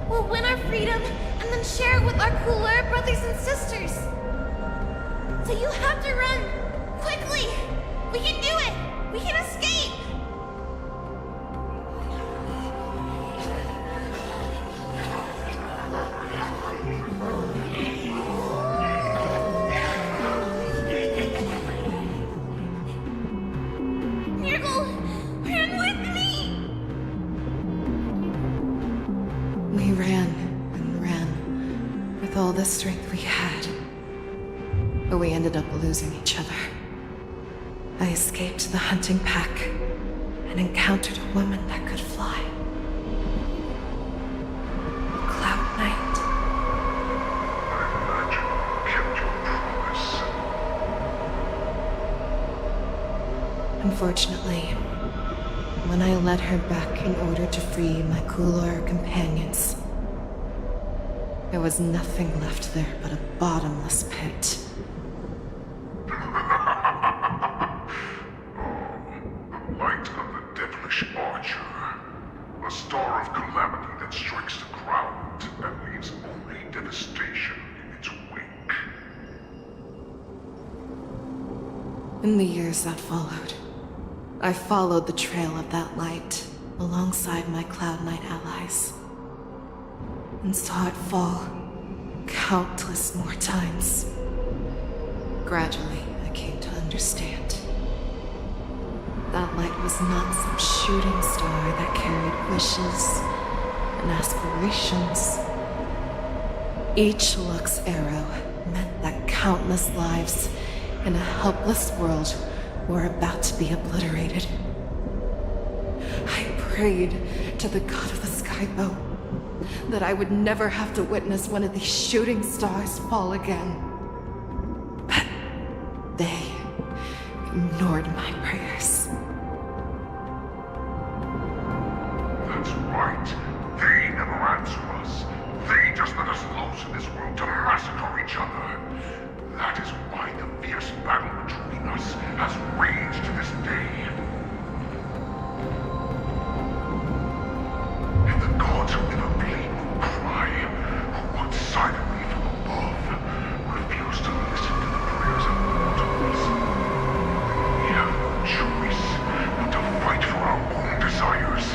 We'll win our freedom and then share it with our cooler brothers and sisters. So you have to run. Quickly! We can do it! We can escape! Mirgle, run with me! We ran and ran with all the strength we had. But we ended up losing each other. I escaped the hunting pack and encountered a woman that could fly. A Cloud Knight. I imagine you kept your promise. Unfortunately, when I led her back in order to free my Kulor companions, there was nothing left there but a bottomless pit. Light of the devilish archer. A star of calamity that strikes the ground and leaves only devastation in its wake. In the years that followed, I followed the trail of that light alongside my Cloud Knight allies, and saw it fall countless more times. Gradually, I came to understand. That light was not some shooting star that carried wishes and aspirations. Each Lux arrow meant that countless lives in a helpless world were about to be obliterated. I prayed to the god of the skybow that I would never have to witness one of these shooting stars fall again. But they ignored my prayers. That's right. They never answer us. They just let us loose in this world to massacre each other. That is why the fierce battle between us has raged to this day. And the gods who never bleed will cry, who watch silently from above, refuse to listen to the prayers of mortals. We have no choice but to fight for our own desires.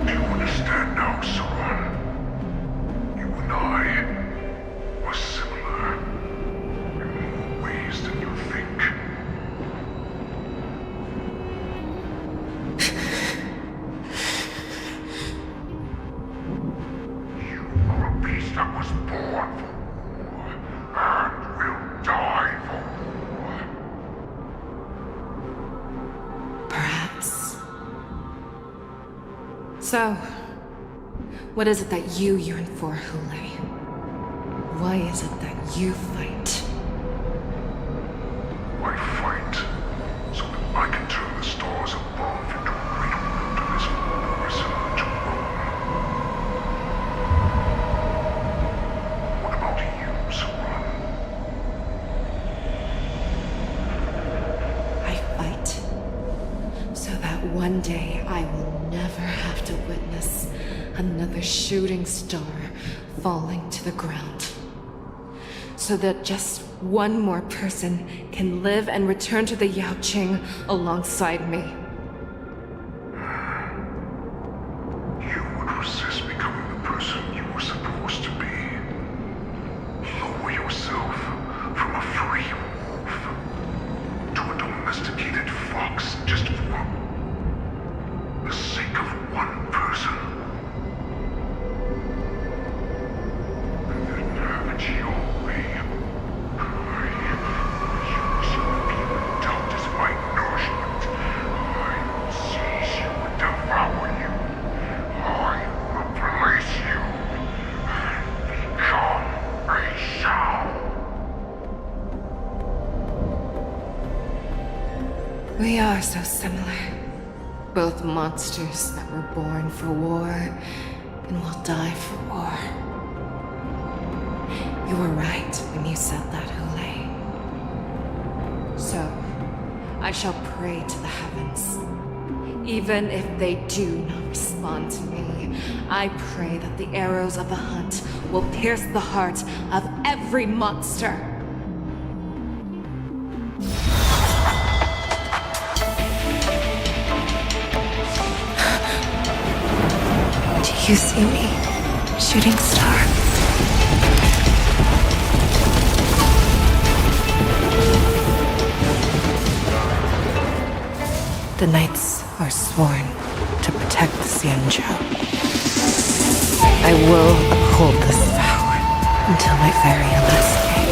Do you understand now, Sauron? You and I are similar in more ways than you think. You are a beast that was born for war and will die for war. Perhaps. So, what is it that you yearn for, Hule? Why is it that you fight? I fight so that I can turn the stars above into a great wilderness for Boris to roam. What about you, Sauron? I fight so that one day I will never have to witness another shooting star falling to the ground. So that just one more person can live and return to the Yaoqing alongside me. You would resist becoming the person you were supposed to be. Lower yourself from a free wolf to a domesticated fox just for the sake of one person. And then have it your way. I use your feeble doubt as my nourishment. I will seize you and devour you. I will replace you and become a Shao. We are so similar. Both monsters that were born for war and will die for war. You were right when you said that, Hule. So, I shall pray to the heavens. Even if they do not respond to me, I pray that the arrows of the hunt will pierce the heart of every monster. Do you see me, shooting star? The knights are sworn to protect the Xianzhou. I will uphold this vow until my very last day.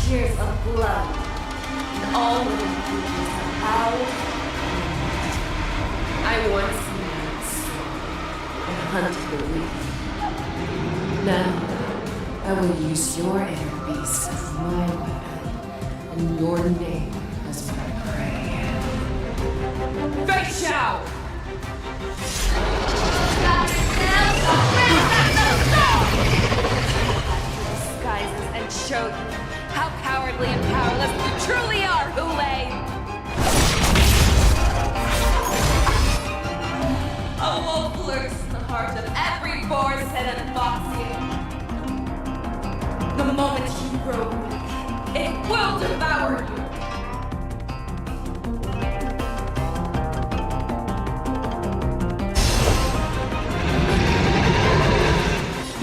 Tears of blood, and all of the beauties of how I once knew strong and hunted the weak. Now, I will use your inner beast as my weapon, and your name as my prey. Face Shao! Disguises and show you how cowardly and powerless you truly are, Hule! A wolf lurks in the heart of every Borson and Foxian. The moment you grow weak, it will devour you.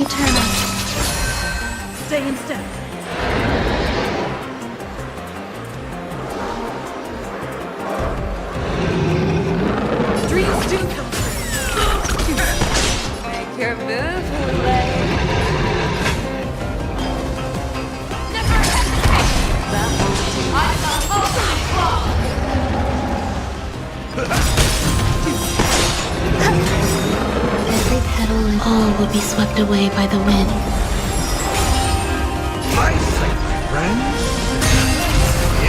Eternal. Stay in step. Dreams do come true. Make your move, Hule. Never hesitate! That won't do. I'm the ultimate flaw! Every petal and all will be swept away by the wind. I say, my friends,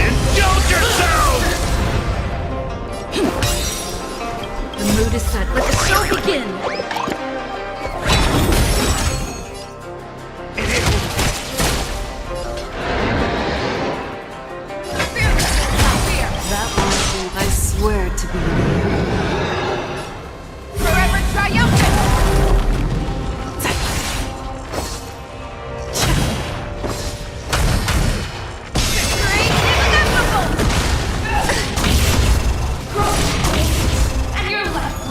indulge yourselves! The mood is set. Let the show begin. That won't do. I swear to be you. Forever triumphant! Victory inevitable! And you're left.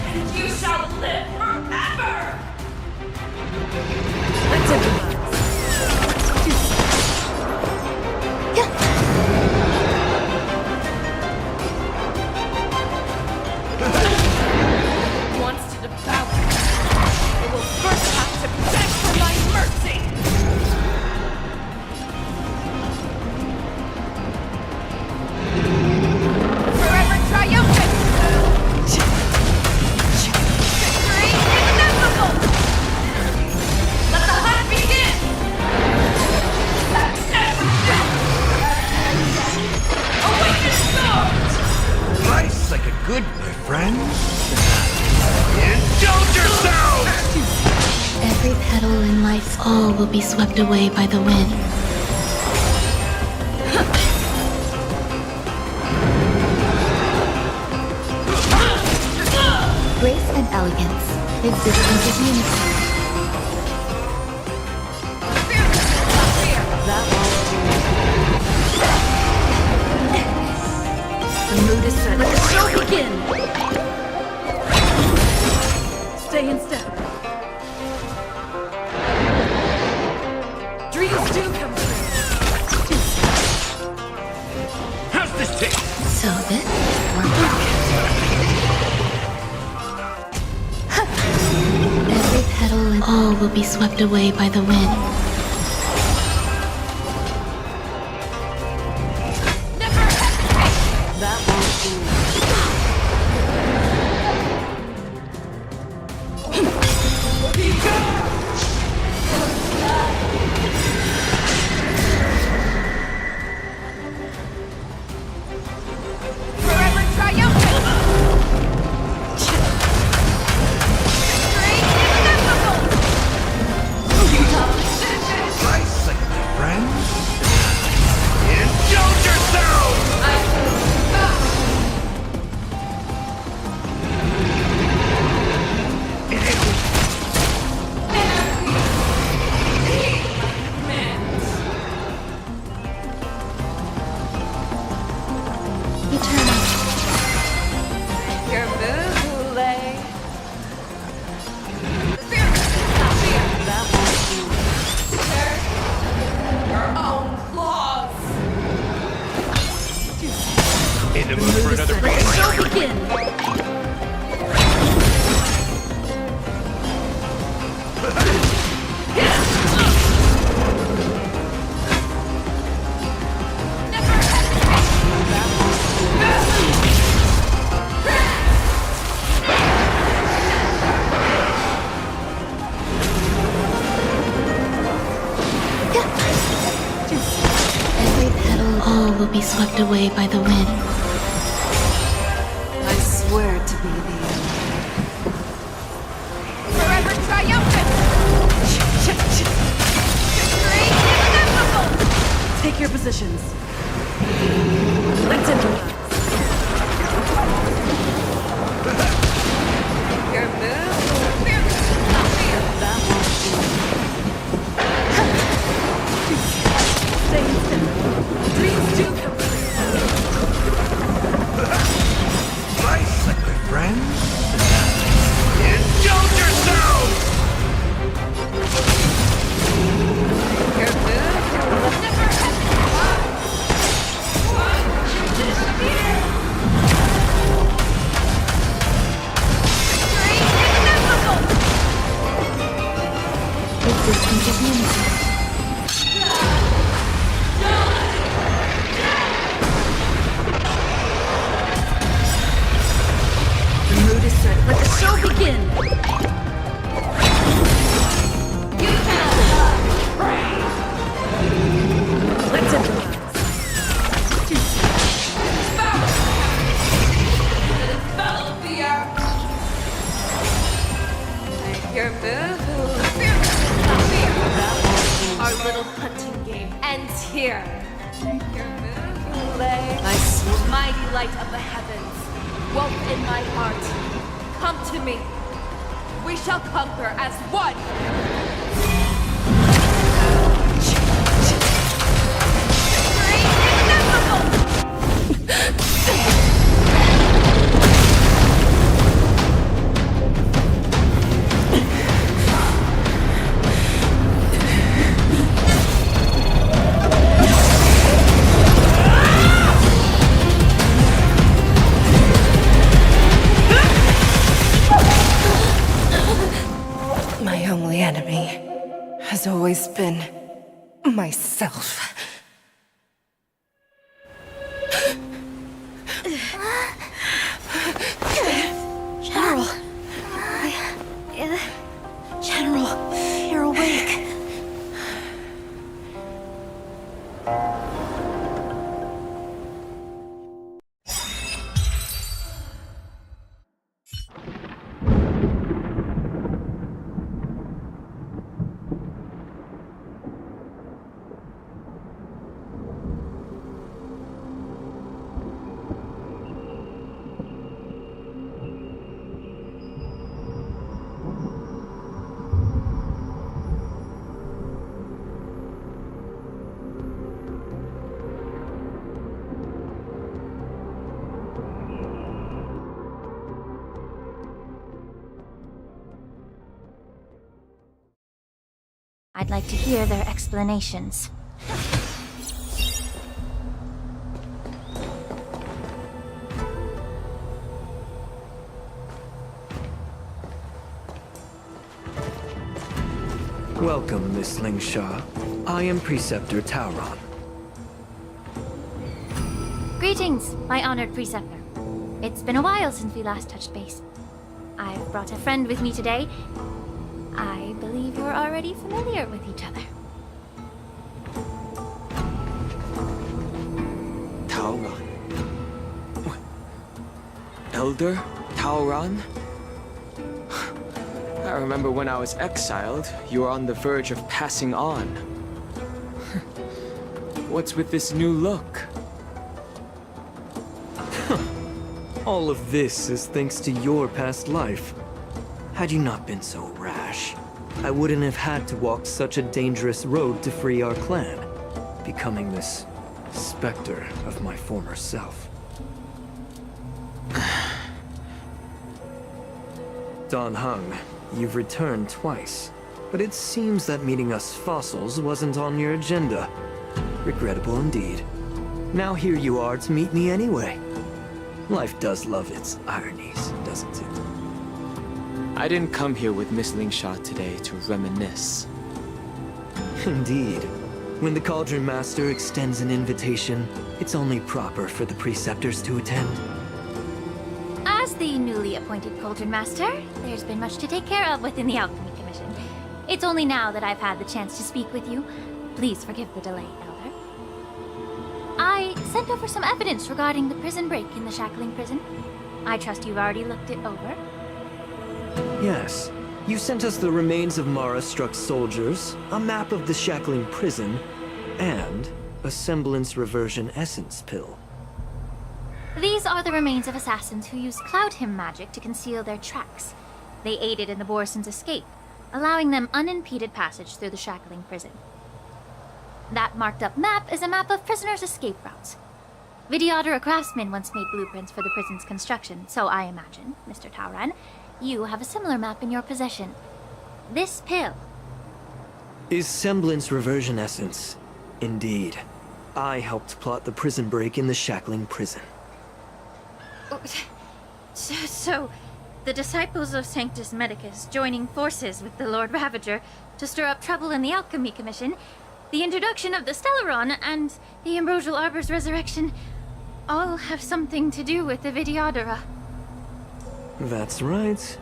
And you shall live forever! Let's improvise. Wants to devour. It will first have to beg for my mercy. Forever triumphant. Victory inevitable. Let the hunt begin. Awaken sword. Life's like a good, my friends. Indulge yourselves! Every petal in life's all will be swept away by the wind. Grace and elegance. Existence is unity. That won't do. The mood is set. Let the show begin. Stay in step. Dreams do come true. How's this taste? So this works. Every petal and all will be swept away by the wind. Never hesitate. That won't do. Forever triumphant. Victory inevitable. You In the mood for another beat? Show begin! All will be swept away by the wind. I swear to be the end. Forever triumphant! Victory inevitable! Take your positions. Let's improvise. Your move? Dreams do come true. Bicycle friends? Indulge yourselves! Your move? Never Victory inevitable! If this continues, The mood is set. Let the show begin! You cannot Let's improvise. Your move? Our little punching game ends here. Your move? I swear. Mighty light of the heavens, woke in my heart. Come to me. We shall conquer as one. My only enemy has always been myself. General. General, you're awake. I'd like to hear their explanations. Welcome, Miss Lingshaw. I am Preceptor Tauron. Greetings, my honored preceptor. It's been a while since we last touched base. I've brought a friend with me today. I believe you're already familiar with each other. Tauron? Elder Tauron? I remember when I was exiled, you were on the verge of passing on. What's with this new look? All of this is thanks to your past life. Had you not been so rash, I wouldn't have had to walk such a dangerous road to free our clan, becoming this specter of my former self. Don Hung, you've returned twice, but it seems that meeting us fossils wasn't on your agenda. Regrettable indeed. Now here you are to meet me anyway. Life does love its ironies, doesn't it? I didn't come here with Miss Lingshaw today to reminisce. Indeed. When the Cauldron Master extends an invitation, it's only proper for the preceptors to attend. As the newly appointed Cauldron Master, there's been much to take care of within the Alchemy Commission. It's only now that I've had the chance to speak with you. Please forgive the delay, Elder. I sent over some evidence regarding the prison break in the Shackling Prison. I trust you've already looked it over. Yes. You sent us the remains of Mara-struck soldiers, a map of the Shackling Prison, and a semblance reversion essence pill. These are the remains of assassins who used Cloud Hymn magic to conceal their tracks. They aided in the Borisons' escape, allowing them unimpeded passage through the Shackling Prison. That marked-up map is a map of prisoners' escape routes. Vidyadhara craftsmen once made blueprints for the prison's construction, so I imagine, Mr. Tauran, you have a similar map in your possession. This pill. Is semblance reversion essence. Indeed. I helped plot the prison break in the Shackling Prison. So, the disciples of Sanctus Medicus joining forces with the Lord Ravager to stir up trouble in the Alchemy Commission, the introduction of the Stellaron, and the Ambrosial Arbor's resurrection all have something to do with the Vidyadhara. That's right.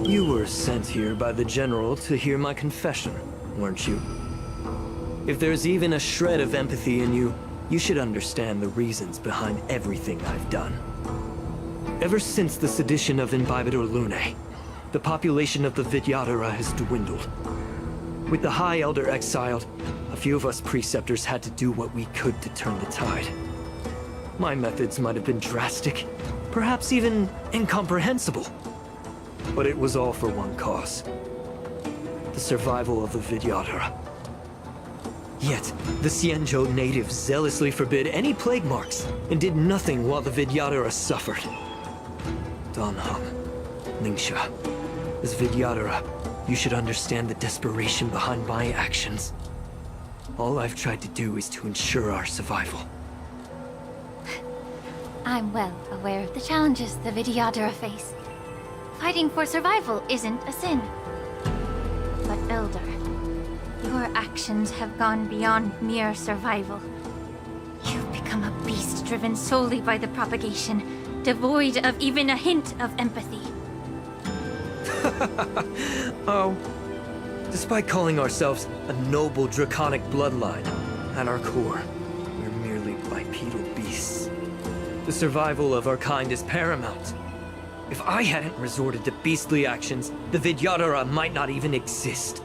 You were sent here by the General to hear my confession, weren't you? If there's even a shred of empathy in you, you should understand the reasons behind everything I've done. Ever since the sedition of Imbibitor Lunae, the population of the Vidyadhara has dwindled. With the High Elder exiled, a few of us preceptors had to do what we could to turn the tide. My methods might have been drastic, perhaps even incomprehensible. But it was all for one cause. The survival of the Vidyadhara. Yet, the Xianzhou natives zealously forbid any plague marks, and did nothing while the Vidyadhara suffered. Donham, Lingsha, as Vidyadhara, you should understand the desperation behind my actions. All I've tried to do is to ensure our survival. I'm well aware of the challenges the Vidyadhara face. Fighting for survival isn't a sin. But Elder, your actions have gone beyond mere survival. You've become a beast driven solely by the propagation, devoid of even a hint of empathy. Oh. Despite calling ourselves a noble draconic bloodline, at our core, we're merely bipedal beasts. The survival of our kind is paramount. If I hadn't resorted to beastly actions, the Vidyadhara might not even exist.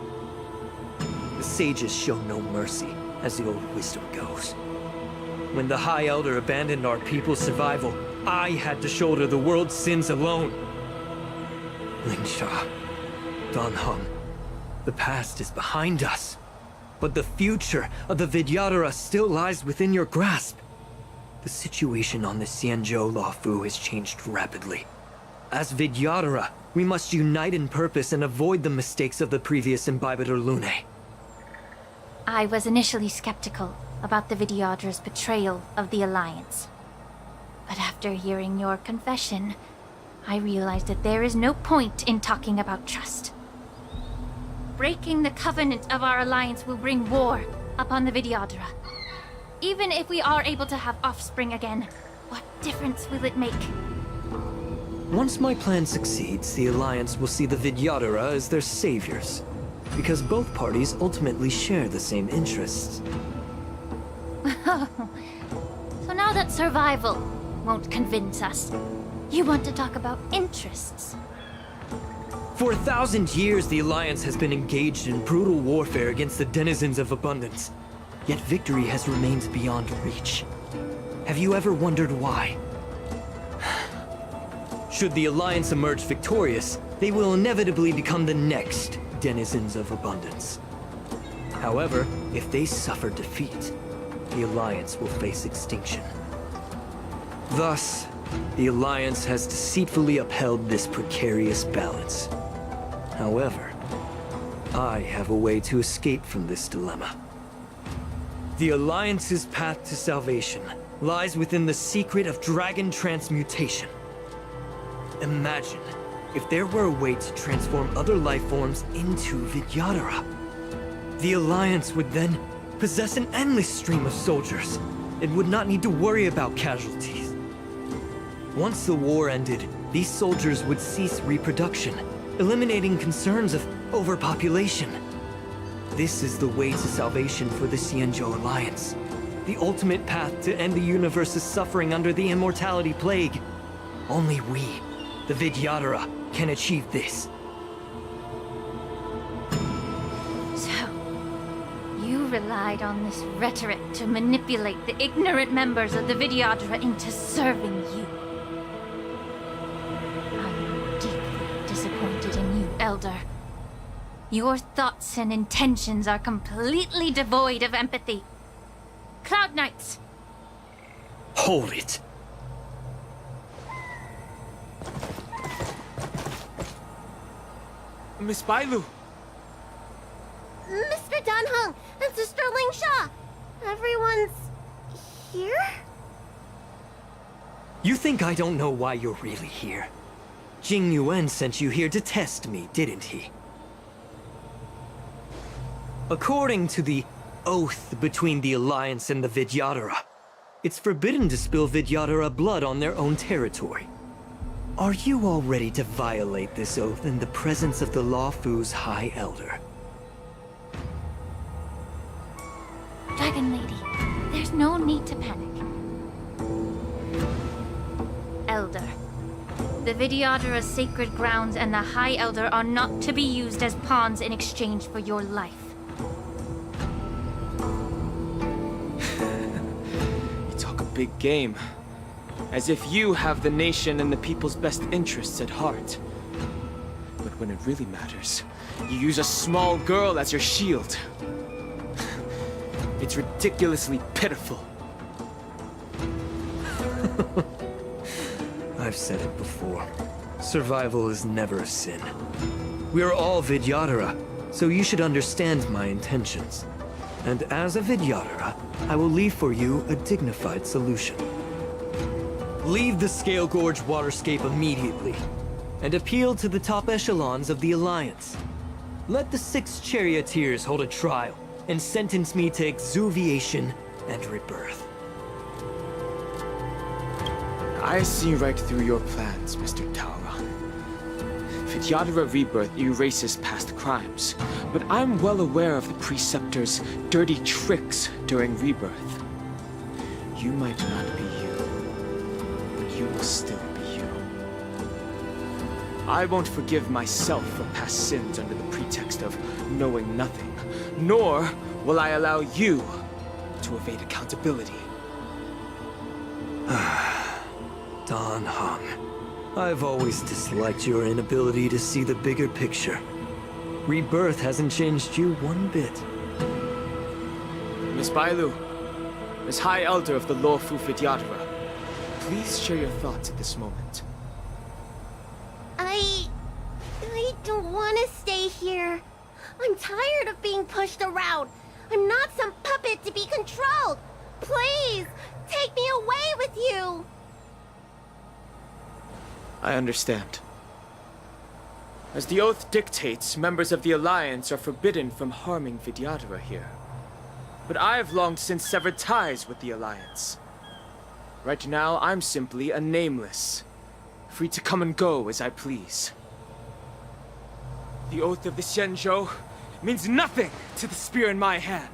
The sages show no mercy, as the old wisdom goes. When the High Elder abandoned our people's survival, I had to shoulder the world's sins alone. Lingsha, Donham, the past is behind us, but the future of the Vidyadhara still lies within your grasp. The situation on the Xianzhou Luofu has changed rapidly. As Vidyadhara, we must unite in purpose and avoid the mistakes of the previous Imbibitor Lunae. I was initially skeptical about the Vidyadhara's betrayal of the Alliance. But after hearing your confession, I realized that there is no point in talking about trust. Breaking the covenant of our alliance will bring war upon the Vidyadhara. Even if we are able to have offspring again, what difference will it make? Once my plan succeeds, the Alliance will see the Vidyadhara as their saviors, because both parties ultimately share the same interests. So now that survival won't convince us, you want to talk about interests? For 1,000 years, the Alliance has been engaged in brutal warfare against the denizens of abundance. Yet victory has remained beyond reach. Have you ever wondered why? Should the Alliance emerge victorious, they will inevitably become the next denizens of abundance. However, if they suffer defeat, the Alliance will face extinction. Thus, the Alliance has deceitfully upheld this precarious balance. However, I have a way to escape from this dilemma. The Alliance's path to salvation lies within the secret of dragon transmutation. Imagine if there were a way to transform other life forms into Vidyadhara. The Alliance would then possess an endless stream of soldiers and would not need to worry about casualties. Once the war ended, these soldiers would cease reproduction, eliminating concerns of overpopulation. This is the way to salvation for the Xianzhou Alliance. The ultimate path to end the universe's suffering under the immortality plague. Only we, the Vidyadhara, can achieve this. So, you relied on this rhetoric to manipulate the ignorant members of the Vidyadhara into serving you. I'm deeply disappointed in you, Elder. Your thoughts and intentions are completely devoid of empathy. Cloud Knights! Hold it. Miss Bailu! Mr. Danheng and Sister Lingsha! Everyone's here? You think I don't know why you're really here? Jing Yuan sent you here to test me, didn't he? According to the oath between the Alliance and the Vidyadhara, it's forbidden to spill Vidyadhara blood on their own territory. Are you all ready to violate this oath in the presence of the Luofu's High Elder? Dragon Lady, there's no need to panic. Elder, the Vidyadhara's sacred grounds and the High Elder are not to be used as pawns in exchange for your life. You talk a big game. As if you have the nation and the people's best interests at heart. But when it really matters, you use a small girl as your shield. It's ridiculously pitiful. I've said it before. Survival is never a sin. We are all Vidyadhara, so you should understand my intentions. And as a Vidyadhara, I will leave for you a dignified solution. Leave the Scale Gorge waterscape immediately, and appeal to the top echelons of the Alliance. Let the 6 charioteers hold a trial, and sentence me to exuviation and rebirth. I see right through your plans, Mr. Taura. Vidyadhara Rebirth erases past crimes, but I'm well aware of the Preceptor's dirty tricks during Rebirth. You might not be you, but you will still be you. I won't forgive myself for past sins under the pretext of knowing nothing, nor will I allow you to evade accountability. Dan Heng, I've always disliked your inability to see the bigger picture. Rebirth hasn't changed you one bit. Miss Bailu, as High Elder of the Luofu Vidyadhara, please share your thoughts at this moment. I don't want to stay here. I'm tired of being pushed around. I'm not some puppet to be controlled. Please, take me away with you. I understand. As the oath dictates, members of the Alliance are forbidden from harming Vidyadhara here. But I've long since severed ties with the Alliance. Right now, I'm simply a nameless, free to come and go as I please. The oath of the Xianzhou means nothing to the spear in my hand.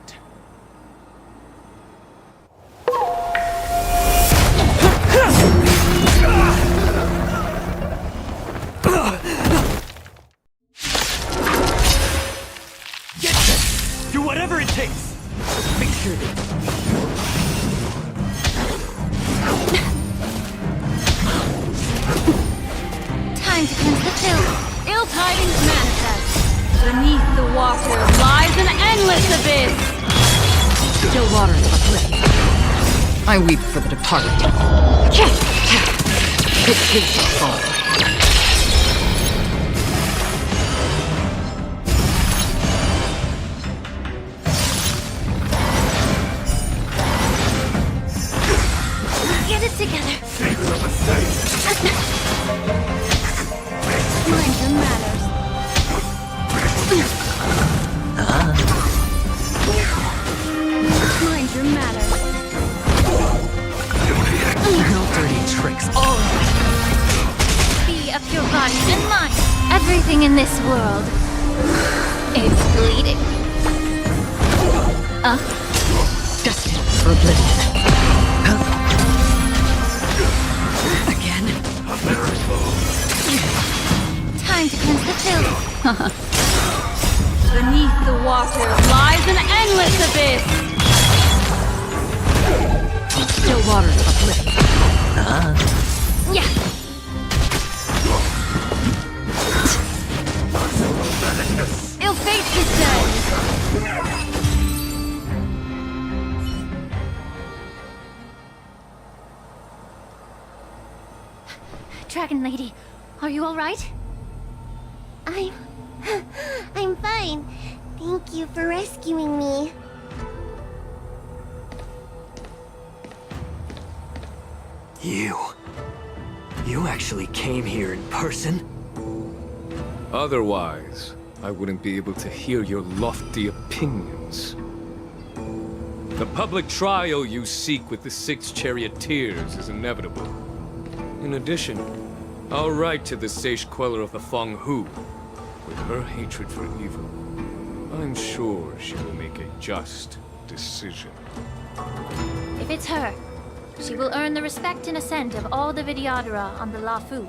Get them! Do whatever it takes! Just make sure that... Time to cleanse the filth. Ill tidings manifest. Beneath the water lies an endless abyss. Still waters are flowing. I weep for the departed. It is the fall. Everything in this world is bleeding. Destined for oblivion. Again. Time to cleanse the filth. Beneath the water lies an endless abyss. Still waters of oblivion. Yeah. Ill fate descends. Dragon Lady, are you all right? I'm fine. Thank you for rescuing me. You actually came here in person? Otherwise, I wouldn't be able to hear your lofty opinions. The public trial you seek with the 6 charioteers is inevitable. In addition, I'll write to the Sage Queller of the Feng Hu. With her hatred for evil, I'm sure she will make a just decision. If it's her, she will earn the respect and assent of all the Vidyadhara on the Lafu.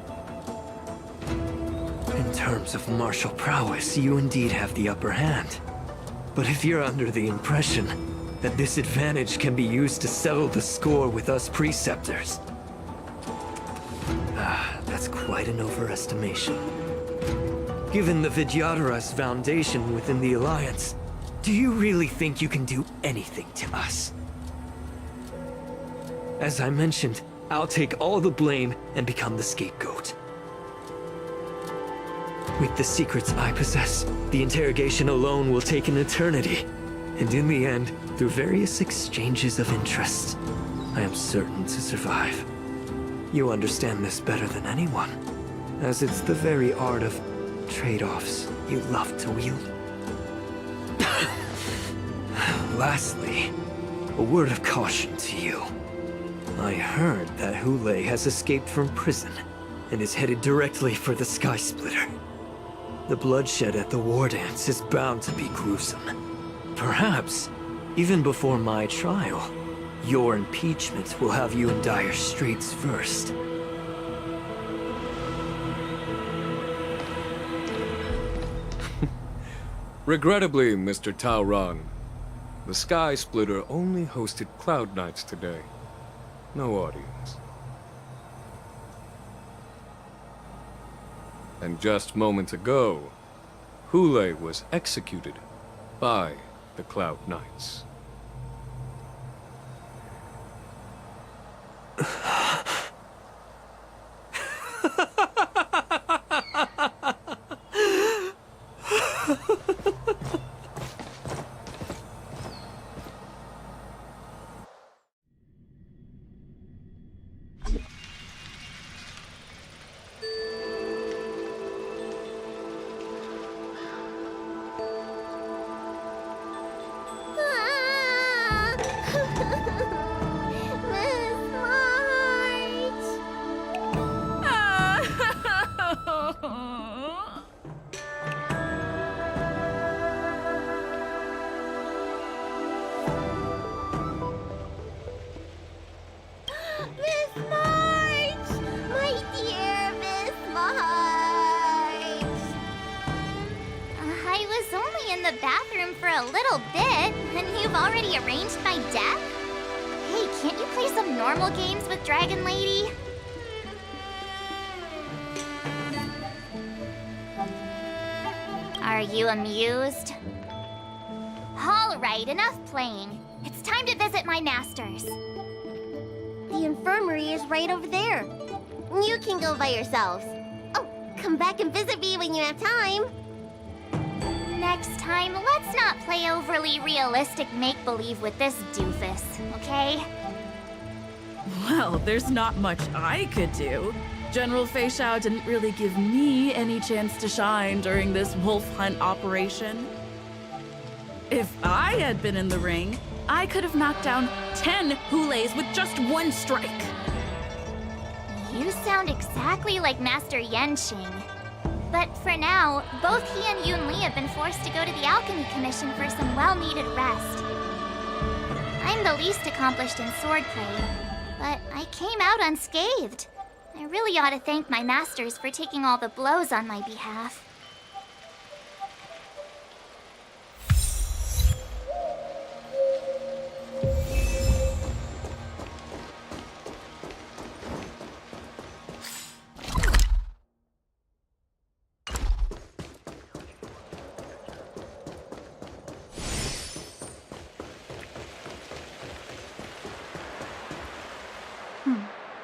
In terms of martial prowess, you indeed have the upper hand. But if you're under the impression that this advantage can be used to settle the score with us preceptors, that's quite an overestimation. Given the Vidyadhara's foundation within the Alliance, do you really think you can do anything to us? As I mentioned, I'll take all the blame and become the scapegoat. With the secrets I possess, the interrogation alone will take an eternity. And in the end, through various exchanges of interest, I am certain to survive. You understand this better than anyone, as it's the very art of trade-offs you love to wield. Lastly, a word of caution to you. I heard that Hule has escaped from prison and is headed directly for the Sky Splitter. The bloodshed at the war dance is bound to be gruesome. Perhaps, even before my trial, your impeachment will have you in dire straits first. Regrettably, Mr. Taoran, the Sky Splitter only hosted Cloud Knights today. No audience. And just moments ago, Hule was executed by the Cloud Knights. bathroom for a little bit, and you've already arranged my death? Hey, can't you play some normal games with Dragon Lady? Are you amused? Alright, enough playing. It's time to visit my masters. The infirmary is right over there. You can go by yourselves. Oh, come back and visit me when you have time. Next time, let's not play overly realistic make-believe with this doofus, okay? Well, there's not much I could do. General Fei Xiao didn't really give me any chance to shine during this wolf hunt operation. If I had been in the ring, I could have knocked down 10 Huleis with just one strike. You sound exactly like Master Yanqing. But for now, both he and Yoon Lee have been forced to go to the Alchemy Commission for some well-needed rest. I'm the least accomplished in swordplay, but I came out unscathed. I really ought to thank my masters for taking all the blows on my behalf.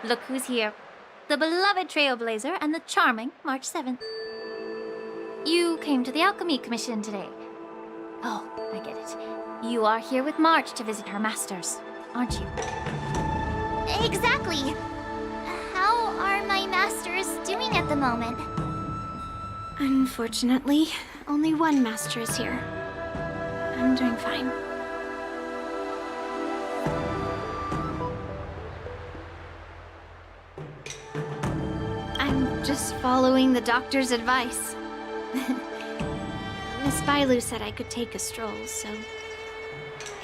Look who's here. The beloved Trailblazer and the charming March 7th. You came to the Alchemy Commission today. Oh, I get it. You are here with March to visit her masters, aren't you? Exactly. How are my masters doing at the moment? Unfortunately, only one master is here. I'm doing fine. I'm just following the doctor's advice. Miss Bailu said I could take a stroll, so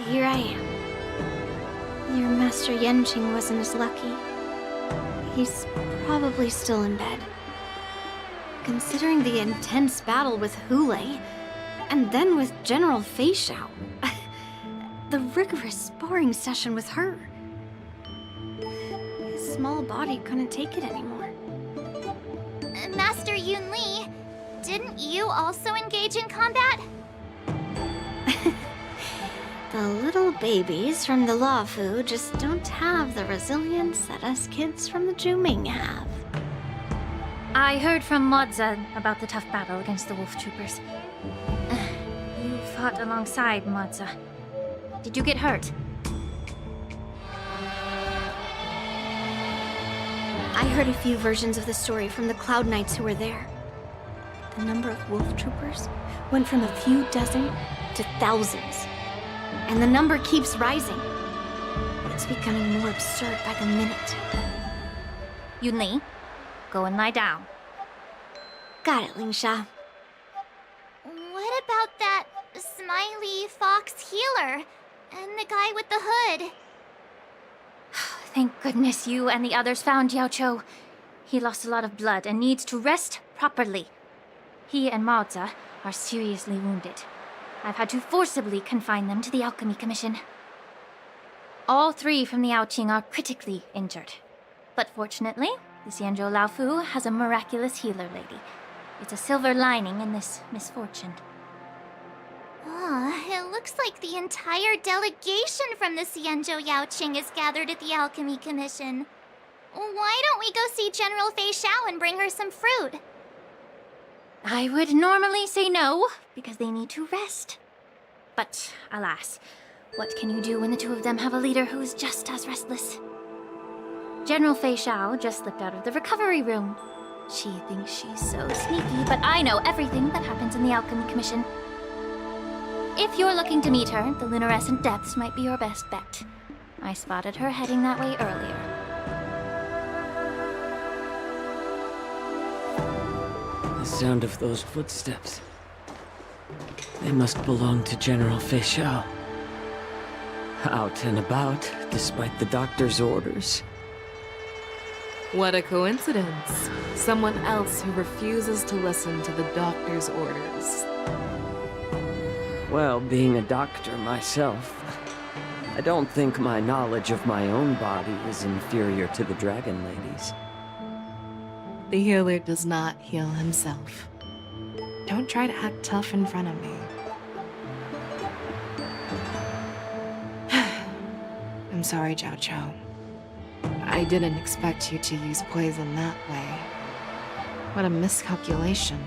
here I am. Your Master Yenqing wasn't as lucky. He's probably still in bed. Considering the intense battle with Hule, and then with General Fei Xiao, the rigorous sparring session with her. His small body couldn't take it anymore. Master Yoon Lee, didn't you also engage in combat? The little babies from the Luofu just don't have the resilience that us kids from the Zhuming have. I heard from Modza about the tough battle against the wolf troopers. You fought alongside Modza. Did you get hurt? I heard a few versions of the story from the Cloud Knights who were there. The number of wolf troopers went from a few dozen to thousands. And the number keeps rising. It's becoming more absurd by the minute. Yoon Lee, go and lie down. Got it, Lingsha. What about that smiley fox healer and the guy with the hood? Thank goodness you and the others found Yao Cho. He lost a lot of blood and needs to rest properly. He and Maoza are seriously wounded. I've had to forcibly confine them to the Alchemy Commission. All three from the Yaoqing are critically injured. But fortunately, the Xianzhou Laofu has a miraculous healer lady. It's a silver lining in this misfortune. It looks like the entire delegation from the Xianzhou Yaoqing is gathered at the Alchemy Commission. Why don't we go see General Fei Xiao and bring her some fruit? I would normally say no, because they need to rest. But, alas, what can you do when the two of them have a leader who is just as restless? General Fei Xiao just slipped out of the recovery room. She thinks she's so sneaky, but I know everything that happens in the Alchemy Commission. If you're looking to meet her, the Lunarescent Depths might be your best bet. I spotted her heading that way earlier. The sound of those footsteps. They must belong to General Fei Xiao. Out and about, despite the doctor's orders. What a coincidence. Someone else who refuses to listen to the doctor's orders. Well, being a doctor myself, I don't think my knowledge of my own body is inferior to the Dragon Lady's. The healer does not heal himself. Don't try to act tough in front of me. I'm sorry, Zhao Cho. I didn't expect you to use poison that way. What a miscalculation.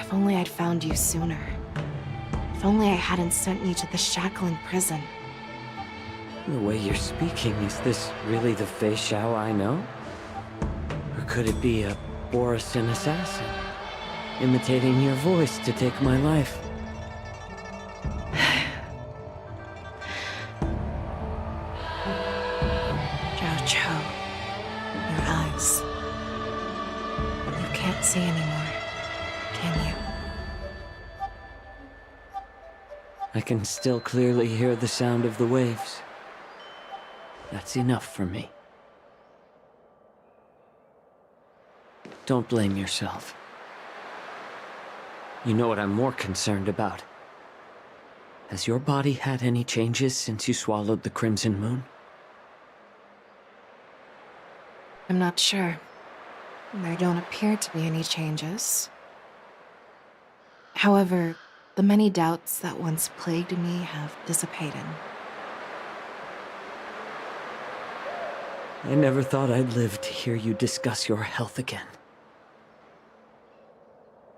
If only I'd found you sooner. If only I hadn't sent you to the Shackling prison. The way you're speaking, is this really the Fei Xiao I know? Or could it be a Borisin assassin, imitating your voice to take my life? Zhao Cho, your eyes. You can't see anymore. I can still clearly hear the sound of the waves. That's enough for me. Don't blame yourself. You know what I'm more concerned about? Has your body had any changes since you swallowed the Crimson Moon? I'm not sure. There don't appear to be any changes. However, the many doubts that once plagued me have dissipated. I never thought I'd live to hear you discuss your health again.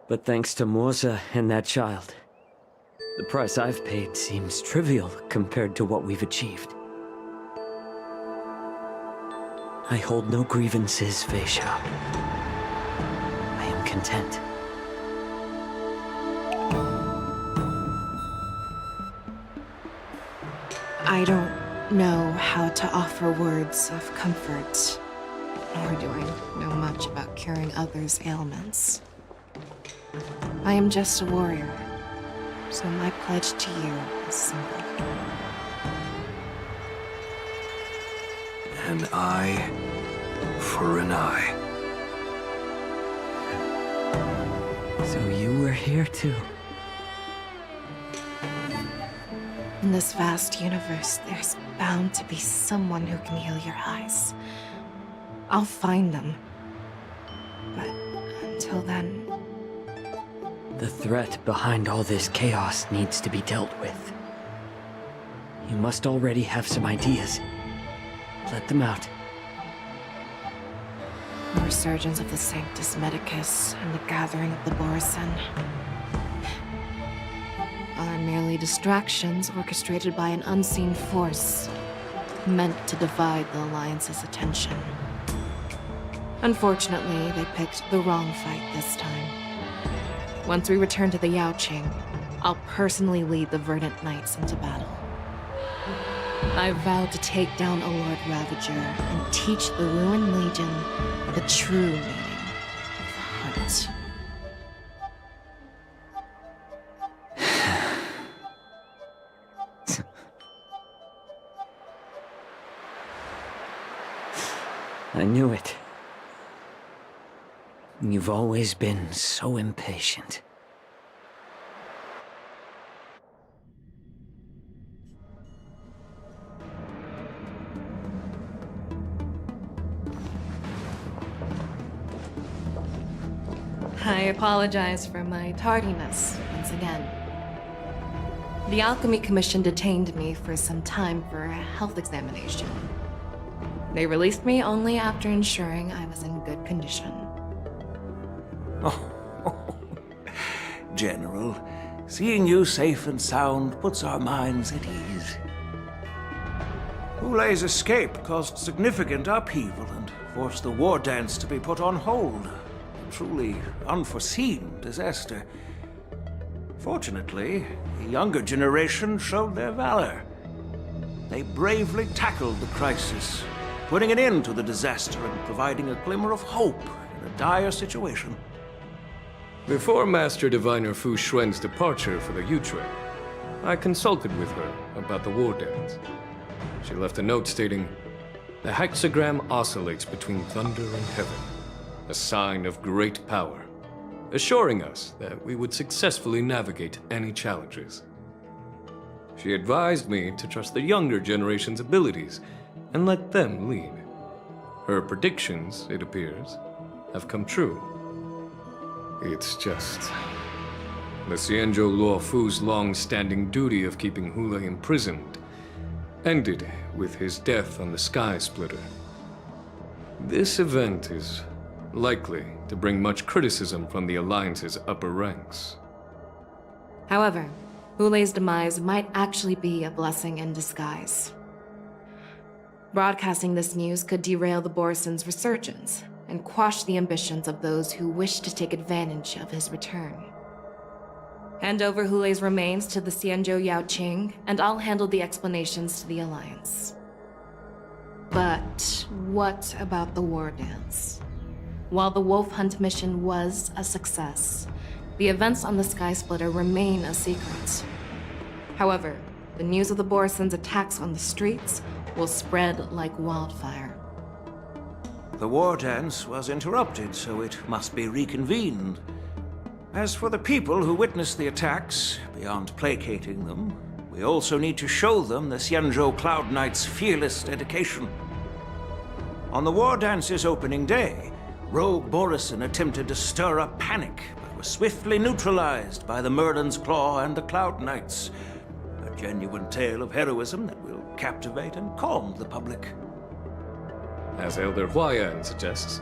But thanks to Morza and that child, the price I've paid seems trivial compared to what we've achieved. I hold no grievances, Fei Xiao. I am content. I don't know how to offer words of comfort, nor do I know much about curing others' ailments. I am just a warrior, so my pledge to you is simple. An eye for an eye. So you were here too. In this vast universe, there's bound to be someone who can heal your eyes. I'll find them. But until then... The threat behind all this chaos needs to be dealt with. You must already have some ideas. Let them out. The resurgence of the Sanctus Medicus and the gathering of the Borisin are merely distractions orchestrated by an unseen force, meant to divide the Alliance's attention. Unfortunately, they picked the wrong fight this time. Once we return to the Yaoqing, I'll personally lead the Verdant Knights into battle. I vowed to take down a Lord Ravager and teach the Ruined Legion the true meaning of hunt. I knew it. You've always been so impatient. I apologize for my tardiness once again. The Alchemy Commission detained me for some time for a health examination. They released me only after ensuring I was in good condition. General, seeing you safe and sound puts our minds at ease. Hulei's escape caused significant upheaval and forced the war dance to be put on hold. A truly unforeseen disaster. Fortunately, the younger generation showed their valor. They bravely tackled the crisis, putting an end to the disaster and providing a glimmer of hope in a dire situation. Before Master Diviner Fu Xuan's departure for the Yutre, I consulted with her about the war dance. She left a note stating, "The hexagram oscillates between thunder and heaven, a sign of great power," assuring us that we would successfully navigate any challenges. She advised me to trust the younger generation's abilities and let them lead. Her predictions, it appears, have come true. It's just... the Xianzhou Luo Fu's long-standing duty of keeping Hulei imprisoned ended with his death on the Sky Splitter. This event is likely to bring much criticism from the Alliance's upper ranks. However, Hulei's demise might actually be a blessing in disguise. Broadcasting this news could derail the Borisin's resurgence and quash the ambitions of those who wish to take advantage of his return. Hand over Hulei's remains to the Xianzhou Yaoqing, and I'll handle the explanations to the Alliance. But what about the war dance? While the Wolf Hunt mission was a success, the events on the Sky Splitter remain a secret. However, the news of the Borison's attacks on the streets will spread like wildfire. The war dance was interrupted, so it must be reconvened. As for the people who witnessed the attacks, beyond placating them, we also need to show them the Xianzhou Cloud Knight's fearless dedication. On the war dance's opening day, Rogue Borison attempted to stir up panic, but was swiftly neutralized by the Merlin's Claw and the Cloud Knights. A genuine tale of heroism that will captivate and calm the public. As Elder Huayan suggests,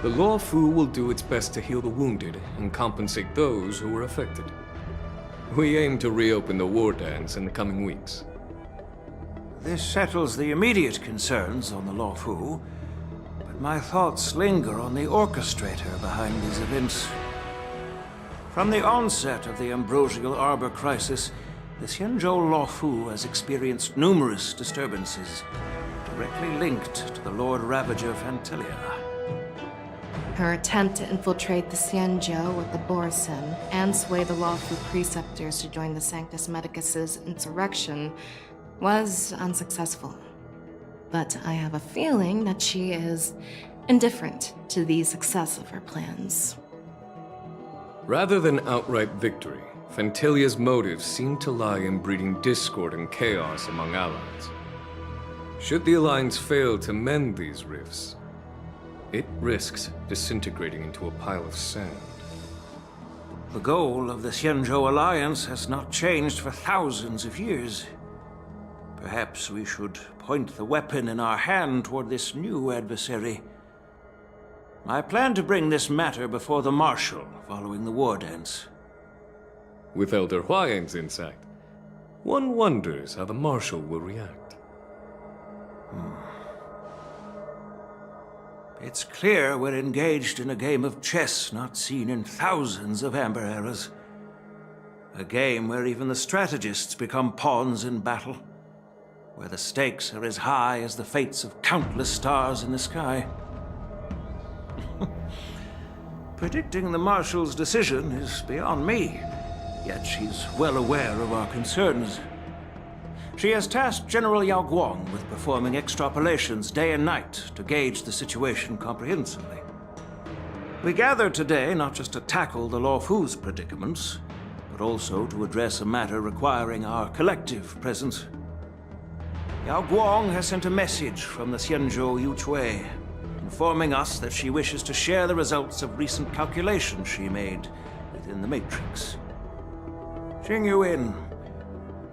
the Law Fu will do its best to heal the wounded and compensate those who were affected. We aim to reopen the war dance in the coming weeks. This settles the immediate concerns on the Law Fu, but my thoughts linger on the orchestrator behind these events. From the onset of the Ambrosial Arbor crisis, the Xianzhou Law Fu has experienced numerous disturbances, directly linked to the Lord Ravager Fantelia. Her attempt to infiltrate the Xianzhou with the Borison and sway the lawful preceptors to join the Sanctus Medicus's insurrection was unsuccessful. But I have a feeling that she is indifferent to the success of her plans. Rather than outright victory, Fantelia's motives seem to lie in breeding discord and chaos among allies. Should the Alliance fail to mend these rifts, it risks disintegrating into a pile of sand. The goal of the Xianzhou Alliance has not changed for thousands of years. Perhaps we should point the weapon in our hand toward this new adversary. I plan to bring this matter before the Marshal following the war dance. With Elder Huayan's insight, one wonders how the Marshal will react. It's clear we're engaged in a game of chess not seen in thousands of Amber Eras. A game where even the strategists become pawns in battle, where the stakes are as high as the fates of countless stars in the sky. Predicting the Marshal's decision is beyond me, yet she's well aware of our concerns. She has tasked General Yao Guang with performing extrapolations day and night to gauge the situation comprehensively. We gathered today not just to tackle the Law Fu's predicaments, but also to address a matter requiring our collective presence. Yao Guang has sent a message from the Xianzhou Yuchui, informing us that she wishes to share the results of recent calculations she made within the Matrix. Jing Yuan,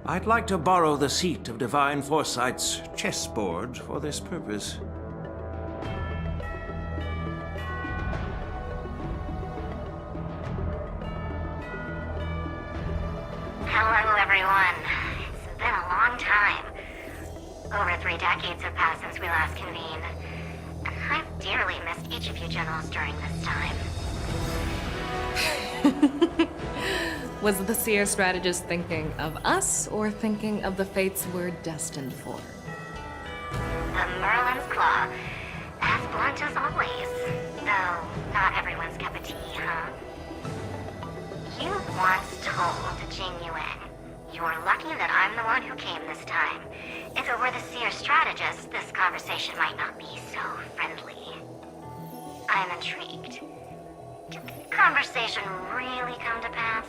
I'd like to borrow the seat of Divine Foresight's chessboard for this purpose. Hello, everyone. It's been a long time. Over 3 decades have passed since we last convened. And I've dearly missed each of you generals during this time. Was the seer strategist thinking of us or thinking of the fates we're destined for? The Merlin's Claw. As blunt as always. Though not everyone's cup of tea, huh? You once told Jing Yuan, "You're lucky that I'm the one who came this time. If it were the seer strategist, this conversation might not be so friendly." I'm intrigued. Did the conversation really come to pass?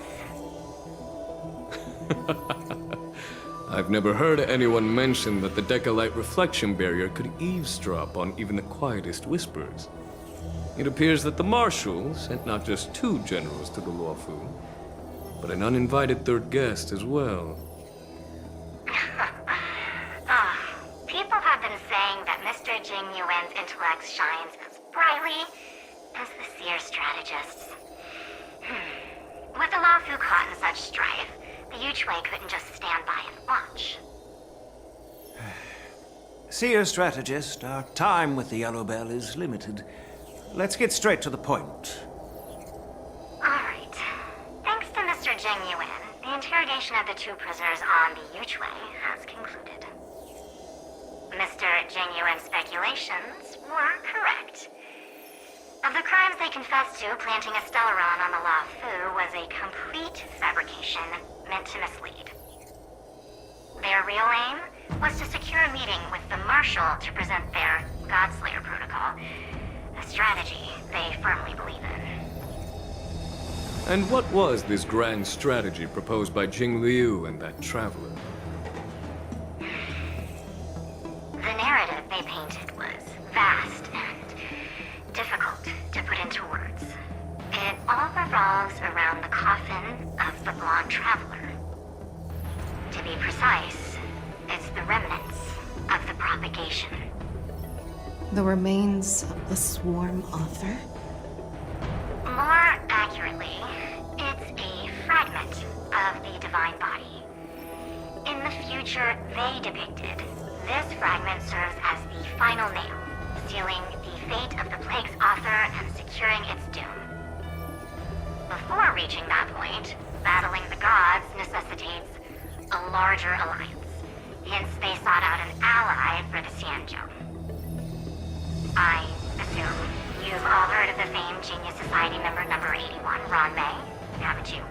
I've never heard anyone mention that the Decalite reflection barrier could eavesdrop on even the quietest whispers. It appears that the Marshal sent not just 2 generals to the Law Fu, but an uninvited 3rd guest as well. People have been saying that Mr. Jing Yuan's intellect shines as brightly as the seer strategist's. With the Law Fu caught in such strife, the Yuchui couldn't just stand by and watch. Seer strategist, our time with the Yellow Bell is limited. Let's get straight to the point. Alright. Thanks to Mr. Jing Yuan, the interrogation of the 2 prisoners on the Yuchui has concluded. Mr. Jing Yuan's speculations were correct. Of the crimes they confessed to, planting a Stellaron on the Law Fu was a complete fabrication meant to mislead. Their real aim was to secure a meeting with the Marshal to present their Godslayer protocol, a strategy they firmly believe in. And what was this grand strategy proposed by Jing Liu and that traveler? The narrative they painted was vast and difficult to put into words. It all revolves around the coffin of the blonde traveler. To be precise, it's the remnants of the propagation. The remains of the swarm author? More accurately, it's a fragment of the divine body. In the future they depicted, this fragment serves as the final nail, sealing the fate of the plague's author and securing its doom. Before reaching that point, battling the gods necessitates a larger alliance. Hence, they sought out an ally for the Xianzhou. I assume you've all heard of the famed Genius Society member number 81, Ron Mei, haven't you?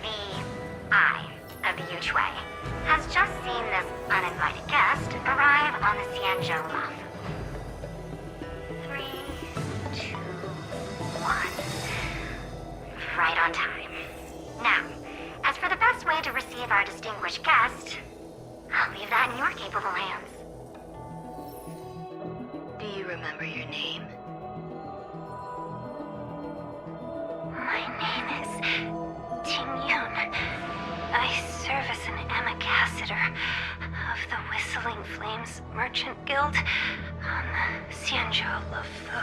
The Eye of the Yuchue has just seen this uninvited guest arrive on the Xianzhou Moth. 3, 2, 1. Right on time. Now, as for the best way to receive our distinguished guest, I'll leave that in your capable hands. Do you remember your name? My name is Ting Yun. I serve as an ambassador of the Whistling Flames Merchant Guild on the Xianzhou Lufu.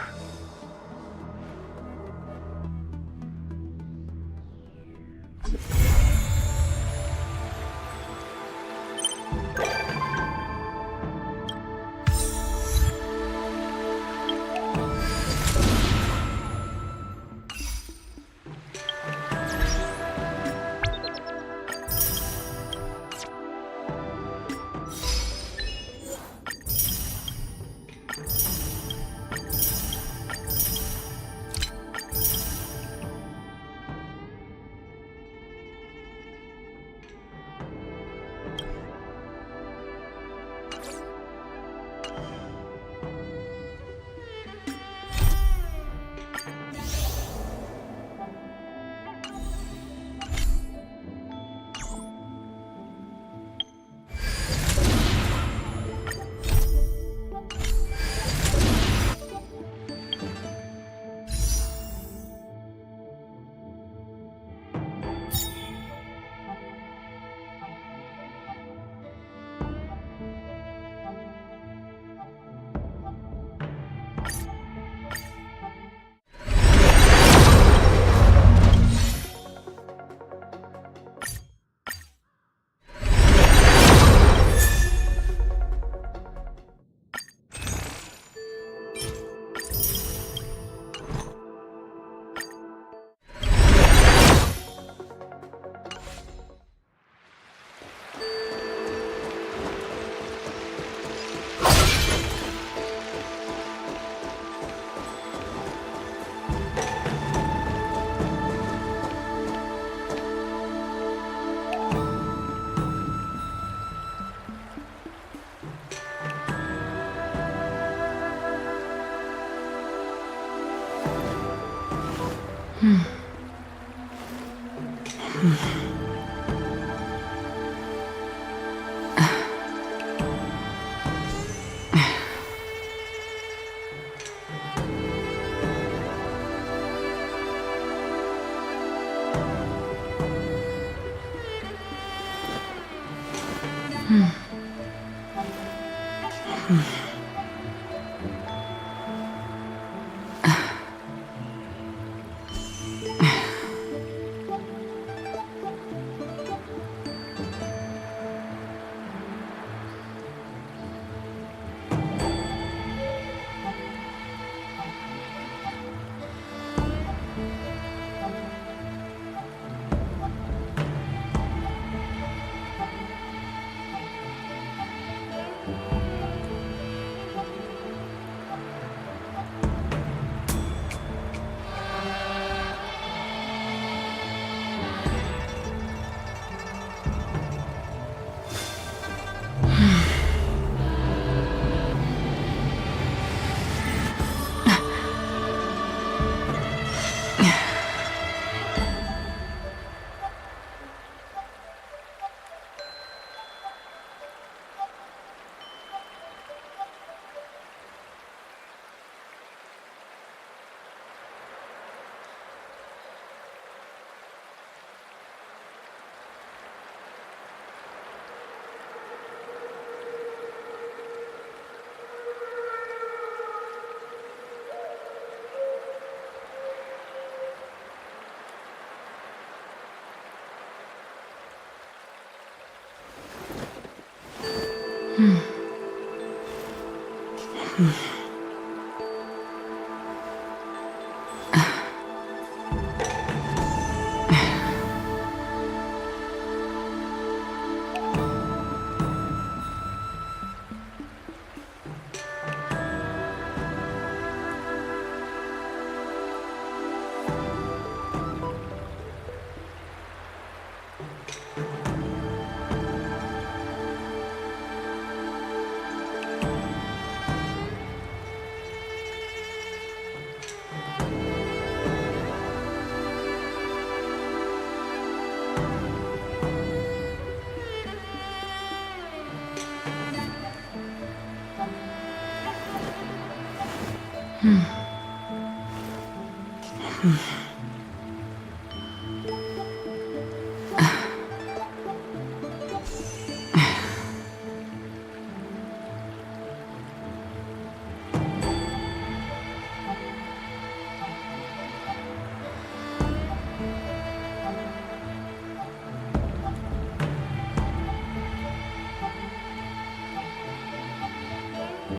Hmm.